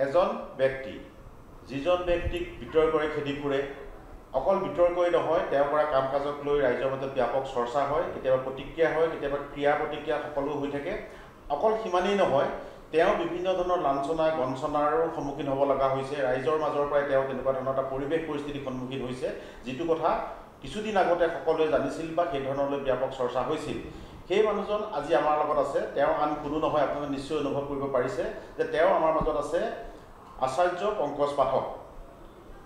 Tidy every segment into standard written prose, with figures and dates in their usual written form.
এজন ব্যক্তি যিজন ব্যক্তিক বিতৰ্কৰে খেদি ফুৰে অকল বিতৰ্কই নহয় তেওঁৰ পৰা কাম কাজক লৈ ৰাইজৰ মাজত ব্যাপক চৰ্চা হয় কেতিয়াবা প্ৰতিক্ৰিয়া হয় কেতিয়াবা ক্ৰিয়া প্ৰতিক্ৰিয়া সকলো হৈ থাকে অকল সিমানেই নহয় তেওঁ বিভিন্ন ধৰণৰ লাঞ্ছনা গঞ্চনাৰো সন্মুখীন হ'ব লগা হৈছে ৰাইজৰ মাজৰ পৰাই তেওঁ তেনেকুৱা ধৰণৰ এটা পৰিৱেশ পৰিস্থিতিৰ সন্মুখীন হৈছে যিটো কথা কিছুদিন আগতে সকলোৱে জানিছিল বা সেই ধৰণলৈ ব্যাপক চৰ্চা হৈছিল সেই মানুহজন আজি আমাৰ লগত আছে তেওঁ আন কোনো নহয় আপোনালোকে নিশ্চয় অনুভৱ কৰিব পাৰিছে যে তেওঁ আমাৰ মাজত আছে আচাৰ্য পংকজ পাঠক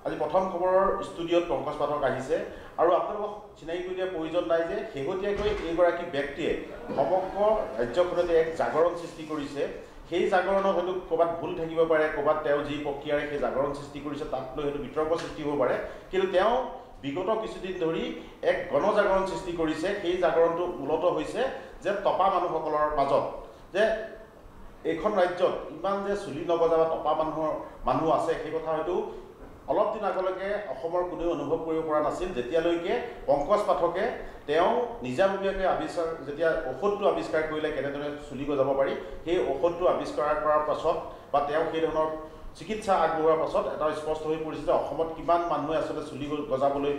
আজি প্ৰথম খবৰৰ ষ্টুডিঅ'ত পংকজ পাঠক আহিছে আৰু আপোনালোকক চিনাকি কৰি দিয়াৰ প্ৰয়োজন নাই যে শেহতীয়াকৈ এইগৰাকী ব্যক্তিয়ে সমগ্ৰ ৰাজ্যখনতে এক জাগৰণ সৃষ্টি কৰিছে সেই জাগৰণত হয়তো ক'ৰবাত ভুল থাকিব পাৰে ক'ৰবাত তেওঁ যি প্ৰক্ৰিয়াৰে সেই জাগৰণ সৃষ্টি কৰিছে তাক লৈ হয়তো বিতৰ্ক সৃষ্টি হ'ব পাৰে কিন্তু তেওঁ বিগত কিছুদিন ধৰি এক গণজাগৰণ সৃষ্টি কৰিছে সেই জাগৰণটো মূলত হৈছে যে টপা মানুহসকলৰ মাজত যে এইখন ৰাজ্যত ইমান যে চুলি নগজা বা টপা মানুহ আছে সেই কথা হয়তো অলপ দিন আগলৈকে অসমৰ কোনেও অনুভৱ কৰিব পৰা নাছিল যেতিয়ালৈকে পংকজ পাঠকে তেওঁ নিজাববীয়াকৈ যেতিয়া ঔষধটো আৱিষ্কাৰ কৰিলে কেনেদৰে চুলি গজাব পাৰি সেই ঔষধটো আৱিষ্কাৰ কৰাৰ পাছত বা তেওঁ সেই ধৰণৰ চিকিৎসা আগবঢ়োৱাৰ পাছত এটা স্পষ্ট হৈ পৰিছে যে অসমত কিমান মানুহে আচলতে চুলি গজাবলৈ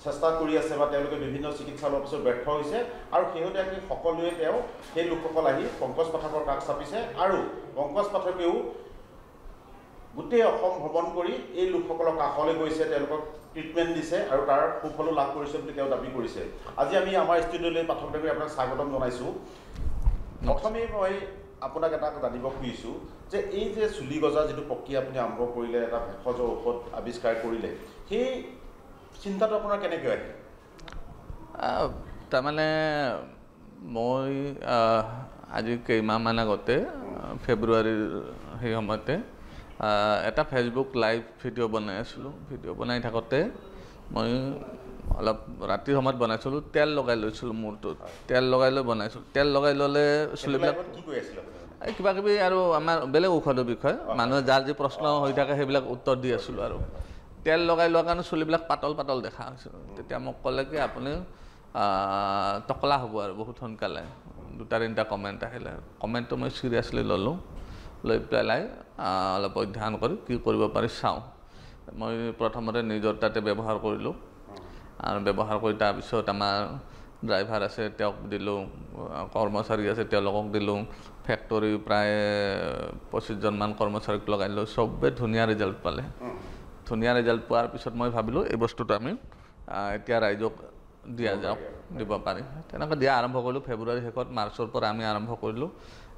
চেষ্টা কৰি আছে বা তেওঁলোকে বিভিন্ন চিকিৎসা লোৱাৰ পিছত ব্যৰ্থ হৈছে আৰু শেহতীয়াকৈ সকলোৱে তেওঁ সেই লোকসকল আহি পংকজ পাঠকৰ কাষ চাপিছে আৰু পংকজ পাঠকেও গোটেই অসম ভ্ৰমণ কৰি এই লোকসকলক কাষলৈ গৈছে তেওঁলোকক ট্ৰিটমেণ্ট দিছে আৰু তাৰ সুফলো লাভ কৰিছে বুলি তেওঁ দাবী কৰিছে আজি আমি আমাৰ ষ্টুডিঅ'লৈ পাঠক দেৱী আপোনাক স্বাগতম জনাইছোঁ প্ৰথমেই মই আপোনাক এটা জানিব খুজিছোঁ যে এই যে চুলি গজা যিটো প্ৰক্ৰিয়া আপুনি আৰম্ভ কৰিলে এটা ভেষজ ঔষধ আৱিষ্কাৰ কৰিলে সেই চিন্তাটো আপোনাৰ কেনেকৈ আহিল তাৰমানে মই আজি কেইমাহমান আগতে ফেব্ৰুৱাৰীৰ সেই সময়তে এটা ফেচবুক লাইভ ভিডিঅ' বনাই আছিলোঁ ভিডিঅ' বনাই থাকোঁতে মই অলপ ৰাতিৰ সময়ত বনাইছিলোঁ তেল লগাই লৈছিলোঁ মূৰটোত তেল লগাই লৈ বনাইছিলোঁ তেল লগাই ল'লে চুলিবিলাক কি কৈ আছিলে এই কিবা কিবি আৰু আমাৰ বেলেগ ঔষধৰ বিষয়ে মানুহে যাৰ যি প্ৰশ্ন হৈ থাকে সেইবিলাক উত্তৰ দি আছিলোঁ আৰু তেল লগাই লোৱাৰ কাৰণে চুলিবিলাক পাতল পাতল দেখা হৈছিল তেতিয়া মোক ক'লে কি আপুনি টকলা হ'ব আৰু বহুত সোনকালে 2-3টা কমেণ্ট আহিলে কমেণ্টটো মই চিৰিয়াছলি ল'লোঁ লৈ পেলাই অলপ অধ্যয়ন কৰি কি কৰিব পাৰি চাওঁ মই প্ৰথমতে নিজৰ তাতে ব্যৱহাৰ কৰিলোঁ আৰু ব্যৱহাৰ কৰি তাৰপিছত আমাৰ ড্ৰাইভাৰ আছে তেওঁক দিলোঁ কৰ্মচাৰী আছে তেওঁলোকক দিলোঁ ফেক্টৰী প্ৰায় 25জনমান কৰ্মচাৰীক লগাই লৈ চবেই ধুনীয়া ৰিজাল্ট পালে ধুনীয়া ৰিজাল্ট পোৱাৰ পিছত মই ভাবিলোঁ এই বস্তুটো আমি এতিয়া ৰাইজক দিয়া যাওক দিব পাৰি তেনেকৈ দিয়া আৰম্ভ কৰিলোঁ ফেব্ৰুৱাৰী শেষত মাৰ্চৰ পৰা আমি আৰম্ভ কৰিলোঁ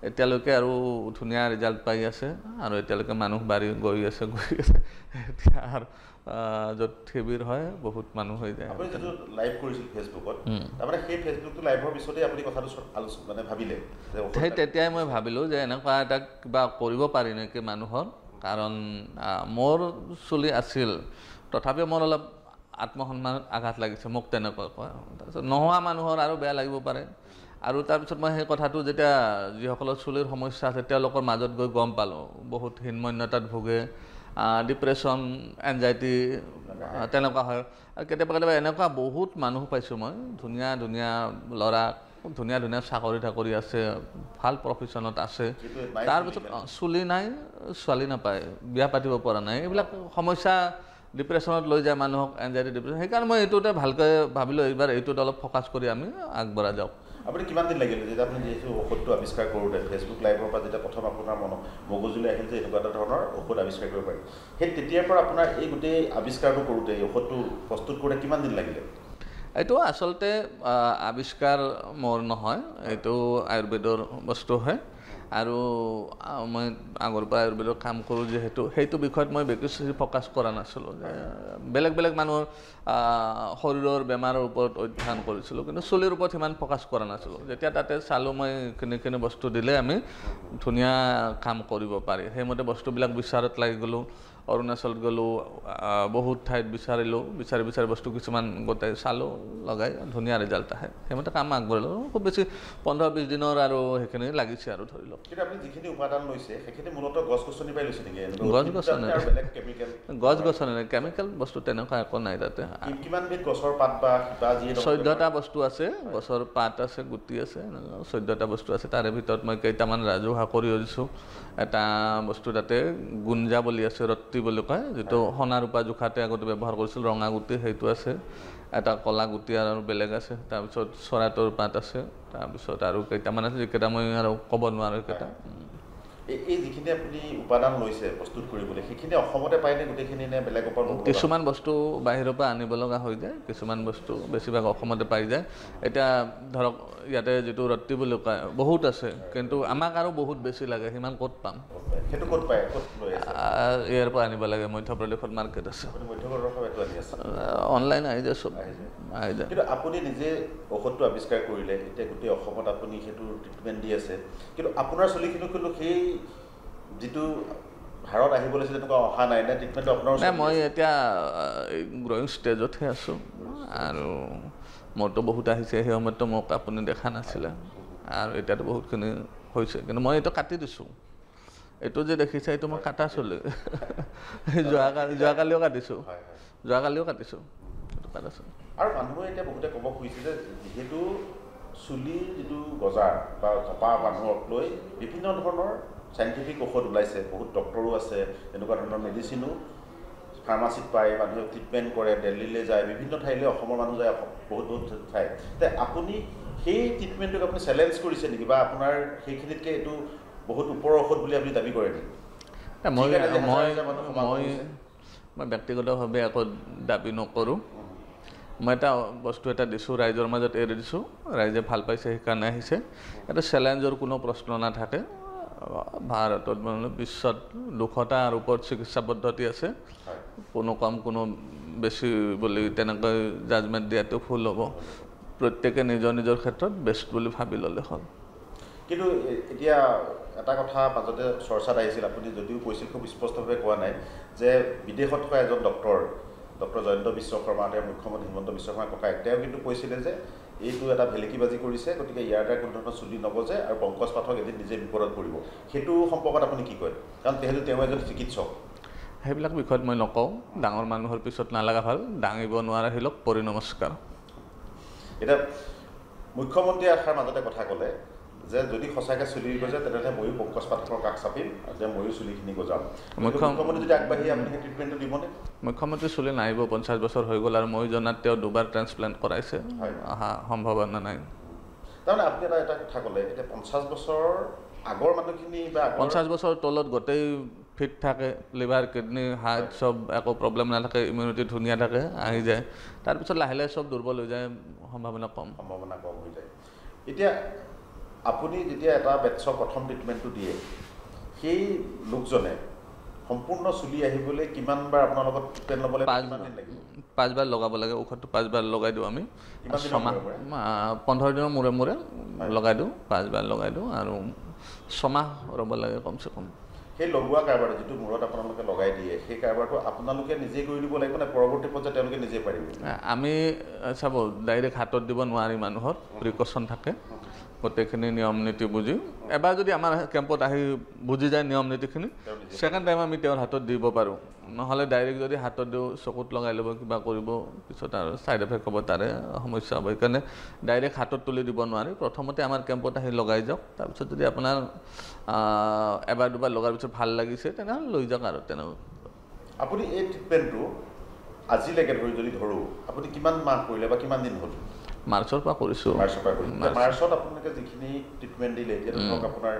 এতিয়ালৈকে আৰু ধুনীয়া ৰিজাল্ট পাই আছে আৰু এতিয়ালৈকে মানুহ বাঢ়ি গৈ আছে এতিয়া আৰু য'ত শিবিৰ হয় বহুত মানুহ হৈ যায় আপুনি যিটো লাইভ কৰিছিল ফেচবুকত তাৰমানে সেই ফেচবুকটো লাইভৰ পিছতেই আপুনি কথাটো মানে ভাবিলে সেই তেতিয়াই মই ভাবিলোঁ যে এনেকুৱা এটা কিবা কৰিব পাৰি নেকি মানুহৰ কাৰণ মোৰ চুলি আছিল তথাপিও মোৰ অলপ আত্মসন্মানত আঘাত লাগিছে মোক তেনেকুৱা কয় তাৰপিছত নোহোৱা মানুহৰ আৰু বেয়া লাগিব পাৰে আৰু তাৰপিছত মই সেই কথাটো যেতিয়া যিসকলৰ চুলিৰ সমস্যা আছে তেওঁলোকৰ মাজত গৈ গম পালোঁ বহুত হীনমন্যতাত ভোগে ডিপ্ৰেশ্যন এনজাইটি তেনেকুৱা হয় আৰু কেতিয়াবা এনেকুৱা বহুত মানুহ পাইছোঁ মই ধুনীয়া ধুনীয়া ল'ৰা ধুনীয়া ধুনীয়া চাকৰি আছে ভাল প্ৰফেশ্যনত আছে তাৰপিছত চুলি নাই ছোৱালী নাপায় বিয়া পাতিব পৰা নাই এইবিলাক সমস্যা ডিপ্ৰেশ্যনত লৈ যায় মানুহক এনজাইটি ডিপ্ৰেশ্যন সেইকাৰণে মই এইটোতে ভালকৈ ভাবিলোঁ এইবাৰ এইটোত অলপ ফ'কাছ কৰি আমি আগবঢ়া যাওঁ আপুনি কিমান দিন লাগিল যেতিয়া আপুনি যিহেতু ঔষধটো আৱিষ্কাৰ কৰোঁতে ফেচবুক লাইভৰ পৰা যেতিয়া প্ৰথম আপোনাৰ মগজুলৈ আহিল যে এনেকুৱা এটা ধৰণৰ ঔষধ আৱিষ্কাৰ কৰিব পাৰি সেই তেতিয়াৰ পৰা আপোনাৰ এই গোটেই আৱিষ্কাৰটো কৰোঁতে এই ঔষধটো প্ৰস্তুত কৰোঁতে কিমান দিন লাগিলে এইটো আচলতে আৱিষ্কাৰ মোৰ নহয় এইটো আয়ুৰ্বেদৰ বস্তু হয় আৰু মই আগৰ পৰা আয়ুৰ্বেদৰ কাম কৰোঁ যিহেতু সেইটো বিষয়ত মই বেছি ফ'কাছ কৰা নাছিলোঁ যে বেলেগ বেলেগ মানুহৰ শৰীৰৰ বেমাৰৰ ওপৰত অধ্যয়ন কৰিছিলোঁ কিন্তু চুলিৰ ওপৰত সিমান ফ'কাছ কৰা নাছিলোঁ যেতিয়া তাতে চালোঁ মই এইখিনি বস্তু দিলে আমি ধুনীয়া কাম কৰিব পাৰি সেইমতে বস্তুবিলাক বিচাৰত লাগি গ'লোঁ অৰুণাচলত গ'লোঁ বহুত ঠাইত বিচাৰিলোঁ বিচাৰি বস্তু কিছুমান গোটেই চালোঁ লগাই ধুনীয়া ৰিজাল্ট আহে সেইমতে কাম আগবঢ়ালোঁ খুব বেছি 15-20 দিনৰ আৰু সেইখিনি লাগিছে আৰু ধৰি লওক কিন্তু আপুনি যিখিনি উপাদান লৈছে সেইখিনি মূলতঃ গছ-গছনি পাই লৈছে নেকি গছ-গছনি কেমিকেল বস্তু তেনেকুৱা একো নাই তাতে কিমান বিধ গছৰ পাত বা কিবা যি 14টা বস্তু আছে গছৰ পাত আছে গুটি আছে 14টা বস্তু আছে তাৰে ভিতৰত মই কেইটামান ৰাজহুৱা কৰি দিছোঁ এটা বস্তু তাতে গুঞ্জা বুলি আছে ৰত্তি বুলি কয় যিটো সোণা ৰূপা জোখাতে আগতে ব্যৱহাৰ কৰিছিল ৰঙা গুটি সেইটো আছে এটা কলা গুটি আৰু বেলেগ আছে তাৰপিছত চৰাইটোৰ পাত আছে তাৰপিছত আৰু কেইটামান আছে যিকেইটা মই আৰু ক'ব নোৱাৰোঁ সেইকেইটা এই যিখিনি আপুনি উপাদান লৈছে প্ৰস্তুত কৰিবলৈ সেইখিনি অসমতে পায়নে গোটেইখিনি নে বেলেগৰ পৰা কিছুমান বস্তু বাহিৰৰ পৰা আনিব লগা হৈ যায় কিছুমান বস্তু বেছিভাগ অসমতে পাই যায় এতিয়া ধৰক ইয়াতে যিটো ৰত্তি বুলি কয় বহুত আছে কিন্তু আমাক আৰু বহুত বেছি লাগে সিমান ক'ত পাম সেইটো ক'ত পায় ক'ত লৈ আছে ইয়াৰ পৰা আনিব লাগে মধ্যপ্ৰদেশত মাৰ্কেট আছে অনলাইন আহি যায় চব আহি যায় কিন্তু আপুনি নিজে ঔষধটো আৱিষ্কাৰ কৰিলে এতিয়া গোটেই অসমত আপুনি সেইটো ট্ৰিটমেণ্ট দি আছে কিন্তু আপোনাৰ চুলিখিনি কিন্তু সেই যিটো ভাৰত আহিব লাগিছিল তেনেকুৱা অহা নাই নে ট্ৰিটমেণ্টটো আপোনাৰ নাই মই এতিয়া গ্ৰয়িং ষ্টেজতহে আছোঁ আৰু মোৰতো বহুত আহিছে সেই সময়ততো মোক আপুনি দেখা নাছিলে আৰু এতিয়াতো বহুতখিনি হৈছে কিন্তু মই এইটো কাটি দিছোঁ এইটো যে দেখিছে এইটো মই কাটা চুলি যোৱাকালিও কাটিছোঁ এইটো কাটিছোঁ আৰু মানুহে এতিয়া বহুতে ক'ব খুজিছে যে যিহেতু চুলিৰ যিটো গজাৰ বা ধপা মানুহক লৈ বিভিন্ন ধৰণৰ চাইণ্টিফিক ঔষধ ওলাইছে বহুত ডক্টৰো আছে এনেকুৱা ধৰণৰ মেডিচিনো ফাৰ্মাচীত পায় মানুহে ট্ৰিটমেণ্ট কৰে দিল্লীলৈ যায় বিভিন্ন ঠাইলৈ অসমৰ মানুহ যায় বহুত ঠাই তে আপুনি সেই ট্ৰিটমেণ্টটোক আপুনি চেলেঞ্জ কৰিছে নেকি বা আপোনাৰ সেইখিনিতকৈ এইটো বহুত ওপৰৰ ঔষধ বুলি আপুনি দাবী কৰে নেকি মই ব্যক্তিগতভাৱে একো দাবী নকৰোঁ মই এটা বস্তু এটা দিছোঁ ৰাইজৰ মাজত এৰি দিছোঁ ৰাইজে ভাল পাইছে সেইকাৰণে আহিছে এটা চেলেঞ্জৰ কোনো প্ৰশ্ন নাথাকে ভাৰতত মানে বিশ্বত 200টাৰ ওপৰত চিকিৎসা পদ্ধতি আছে কোনো কম কোনো বেছি বুলি তেনেকৈ জাজমেণ্ট দিয়াটো ভুল হ'ব প্ৰত্যেকে নিজৰ ক্ষেত্ৰত বেষ্ট বুলি ভাবি ল'লে হ'ল কিন্তু এতিয়া এটা কথা মাজতে চৰ্চাত আহিছিল আপুনি যদিও কৈছিল খুব স্পষ্টভাৱে কোৱা নাই যে বিদেশত থকা এজন ডক্টৰ জয়ন্ত বিশ্ব শৰ্মা তেওঁ মুখ্যমন্ত্ৰী হিমন্ত বিশ্ব শৰ্মাৰ ককায়েক তেওঁ কিন্তু কৈছিলে যে এইটো এটা ভেলিকিবাজি কৰিছে গতিকে ইয়াৰ দ্বাৰা কোনো ধৰণৰ চুলি নগজে আৰু পংকজ পাঠক এদিন নিজে বিপদত পৰিব সেইটো সম্পৰ্কত আপুনি কি কয় কাৰণ যিহেতু তেওঁ এজন চিকিৎসক সেইবিলাক বিষয়ত মই নকওঁ ডাঙৰ মানুহৰ পিছত নালাগা ভাল দাঙিব নোৱাৰা হিলক পৰি নমস্কাৰ এতিয়া মুখ্যমন্ত্ৰী আশাৰ মাজতে কথা ক'লে যে যদি সঁচাকৈ চুলি গজে তেনেহ'লে ময়ো পংকজ পাঠকৰ কাষ চাপিম যে ময়ো চুলিখিনি গজাম মুখ্যমন্ত্ৰী যদি আগবাঢ়ি আপুনি সেই ট্ৰিটমেণ্টটো দিবনে মুখ্যমন্ত্ৰী চুলি নাহিব 50 বছৰ হৈ গ'ল আৰু মই জনাত তেওঁ 2বাৰ ট্ৰান্সপ্লাণ্ট কৰাইছে অহা সম্ভাৱনা নাই তাৰমানে আপুনি এটা কথা ক'লে এতিয়া 50 বছৰৰ আগৰ মানুহখিনি বা 50 বছৰ তলত গোটেই ফিট থাকে লিভাৰ কিডনি হাৰ্ট চব একো প্ৰব্লেম নাথাকে ইমিউনিটি ধুনীয়া থাকে আহি যায় তাৰপিছত লাহে লাহে চব দুৰ্বল হৈ যায় সম্ভাৱনা কম হৈ যায় এতিয়া আপুনি যেতিয়া এটা বেটছৰ প্ৰথম ট্ৰিটমেণ্টটো দিয়ে সেই লোকজনে সম্পূৰ্ণ চুলি আহিবলৈ কিমানবাৰ আপোনাৰ লগত ট্ৰিটমেণ্ট ল'বলৈ 5বাৰ লগাব লাগে ঔষধটো 5বাৰ লগাই দিওঁ আমি 15 দিনৰ মূৰে মূৰে লগাই দিওঁ 5বাৰ লগাই দিওঁ আৰু 6 মাহ ৰ'ব লাগে কমচে কম সেই লগোৱা কাৰবাৰটো যিটো মূৰত আপোনালোকে লগাই দিয়ে সেই কাৰবাৰটো আপোনালোকে নিজে কৰি দিব লাগিব নে পৰৱৰ্তী পৰ্যায়ত তেওঁলোকে নিজে পাৰিব আমি চাব ডাইৰেক্ট হাতত দিব নোৱাৰি মানুহৰ প্ৰিকশ্যন থাকে গোটেইখিনি নিয়ম নীতি বুজি এবাৰ যদি আমাৰ কেম্পত আহি বুজি যায় নিয়ম নীতিখিনি ছেকেণ্ড টাইম আমি তেওঁৰ হাতত দিব পাৰোঁ নহ'লে ডাইৰেক্ট যদি হাতত দিওঁ চকুত লগাই ল'ব কিবা কৰিব পিছত আৰু ছাইড এফেক্ট হ'ব তাৰে সমস্যা হ'ব সেইকাৰণে ডাইৰেক্ট হাতত তুলি দিব নোৱাৰি প্ৰথমতে আমাৰ কেম্পত আহি লগাই যাওক তাৰপিছত যদি আপোনাৰ এবাৰ দুবাৰ লগাৰ পিছত ভাল লাগিছে তেনেহ'লে লৈ যাওক আৰু তেনেকৈ আপুনি এই ট্ৰিটমেণ্টটো আজিলৈকে যদি ধৰোঁ আপুনি কিমান মাহ কৰিলে বা কিমান দিন হ'ল মাৰ্চৰ পৰা কৰিছোঁ মাৰ্চত আপোনালোকে যিখিনি ট্ৰিটমেণ্ট দিলে এতিয়া ধৰক আপোনাৰ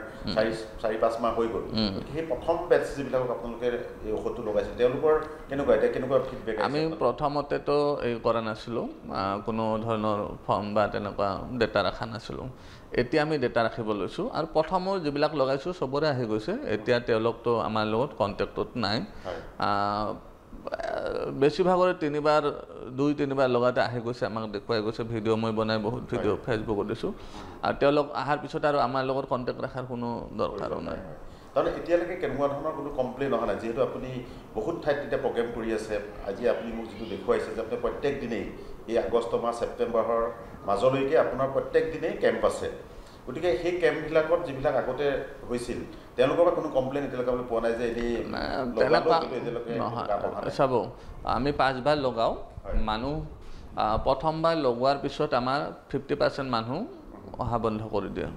4-5 মাহ হৈ গ'ল সেই প্ৰথম বেটছ যিবিলাকক আপোনালোকে এই ঔষধটো লগাইছিল তেওঁলোকৰ কেনেকুৱা ফিডবেক আমি প্ৰথমতেতো এই কৰা নাছিলোঁ কোনো ধৰণৰ ফৰ্ম বা তেনেকুৱা ডেটা ৰখা নাছিলোঁ এতিয়া আমি ডেটা ৰাখিব লৈছোঁ আৰু প্ৰথমৰ যিবিলাক লগাইছোঁ চবৰে আহি গৈছে এতিয়া তেওঁলোকতো আমাৰ লগত কণ্টেক্টত নাই বেছিভাগৰে 2-3বাৰ লগাতে আহি গৈছে আমাক দেখুৱাই গৈছে ভিডিঅ' মই বনাই বহুত ভিডিঅ' ফেচবুকত দিছোঁ আৰু তেওঁলোক অহাৰ পিছত আৰু আমাৰ লগত কণ্টেক্ট ৰখাৰ কোনো দৰকাৰো নাই তাৰমানে এতিয়ালৈকে কেনেকুৱা ধৰণৰ কোনো কমপ্লেইন অহা নাই যিহেতু আপুনি বহুত ঠাইত এতিয়া প্ৰগ্ৰেম কৰি আছে আজি আপুনি মোক যিটো দেখুৱাইছে যে আপুনি প্ৰত্যেক দিনেই এই আগষ্ট মাহ ছেপ্টেম্বৰৰ মাজলৈকে আপোনাৰ প্ৰত্যেক দিনেই কেম্প আছে গতিকে সেই কেম্পবিলাকত যিবিলাক আগতে হৈছিল তেওঁলোকৰ পৰা কোনো কমপ্লেইন এতিয়ালৈকে আপুনি পোৱা নাই যে তেনেকুৱা চাব আমি 5 বাৰ লগাওঁ মানুহ প্ৰথমবাৰ লগোৱাৰ পিছত আমাৰ 50% মানুহ অহা বন্ধ কৰি দিয়ে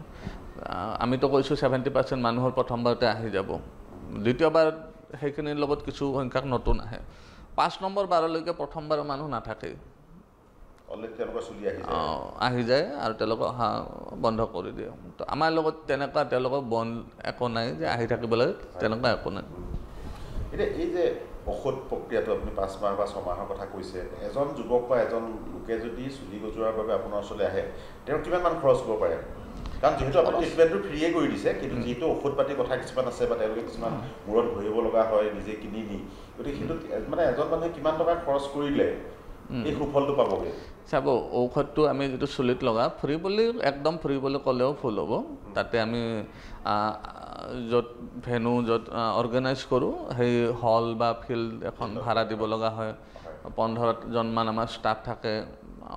আমিতো কৈছোঁ 70% মানুহৰ প্ৰথমবাৰতে আহি যাব দ্বিতীয়বাৰ সেইখিনিৰ লগত কিছু সংখ্যক নতুন আহে 5 নম্বৰ বাৰলৈকে প্ৰথমবাৰৰ মানুহ নাথাকে আহি যায় আৰু তেওঁলোকক অহা বন্ধ কৰি দিয়ে তো আমাৰ লগত তেনেকুৱা তেওঁলোকক বন্ধ একো নাই যে আহি থাকিব লাগে তেনেকুৱা একো নাই এতিয়া এই যে ঔষধ প্ৰক্ৰিয়াটো আপুনি 5 মাহ বা 6 মাহৰ কথা কৈছে এজন যুৱক বা এজন লোকে যদি চুলি গজোৱাৰ বাবে আপোনাৰ ওচৰলৈ আহে তেওঁ কিমানমান খৰচ হ'ব পাৰে কাৰণ যিহেতু আপুনি ট্ৰিটমেণ্টটো ফ্ৰীয়ে কৰি দিছে কিন্তু যিহেতু ঔষধ পাতি কথা কিছুমান আছে বা তেওঁলোকে কিছুমান মূৰত ভৰিব লগা হয় নিজে কিনি নি গতিকে সেইটো মানে এজন মানুহে কিমান টকা খৰচ কৰিলে এই সুফলটো পাবগৈ চাব ঔষধটো আমি যিটো চুলিত লগা ফ্ৰী বুলি একদম ফ্ৰী বুলি ক'লেও ভুল হ'ব তাতে আমি য'ত ভেনু য'ত অৰ্গেনাইজ কৰোঁ সেই হল বা ফিল্ড এখন ভাড়া দিব লগা হয় 15জনমান আমাৰ ষ্টাফ থাকে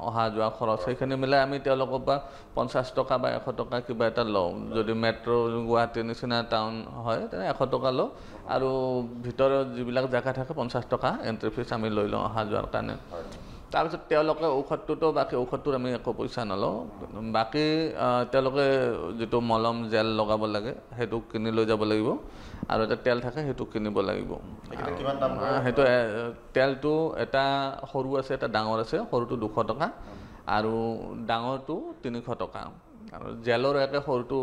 অহা যোৱা খৰচ সেইখিনি মিলাই আমি তেওঁলোকৰ পৰা 50 টকা বা 100 টকা কিবা এটা লওঁ যদি মেট্ৰ' গুৱাহাটীৰ নিচিনা টাউন হয় তেনে 100 টকা লওঁ আৰু ভিতৰত যিবিলাক জেগা থাকে 50 টকা এণ্ট্ৰি ফিজ আমি লৈ লওঁ অহা যোৱাৰ কাৰণে তাৰপিছত তেওঁলোকে ঔষধটোতো বাকী ঔষধটোৰ আমি একো পইচা নলওঁ বাকী তেওঁলোকে যিটো মলম জেল লগাব লাগে সেইটো কিনি লৈ যাব লাগিব আৰু এটা তেল থাকে সেইটো কিনিব লাগিব সেইটো তেলটো এটা সৰু আছে এটা ডাঙৰ আছে সৰুটো 200 টকা আৰু ডাঙৰটো 300 টকা আৰু জেলৰ একে সৰুটো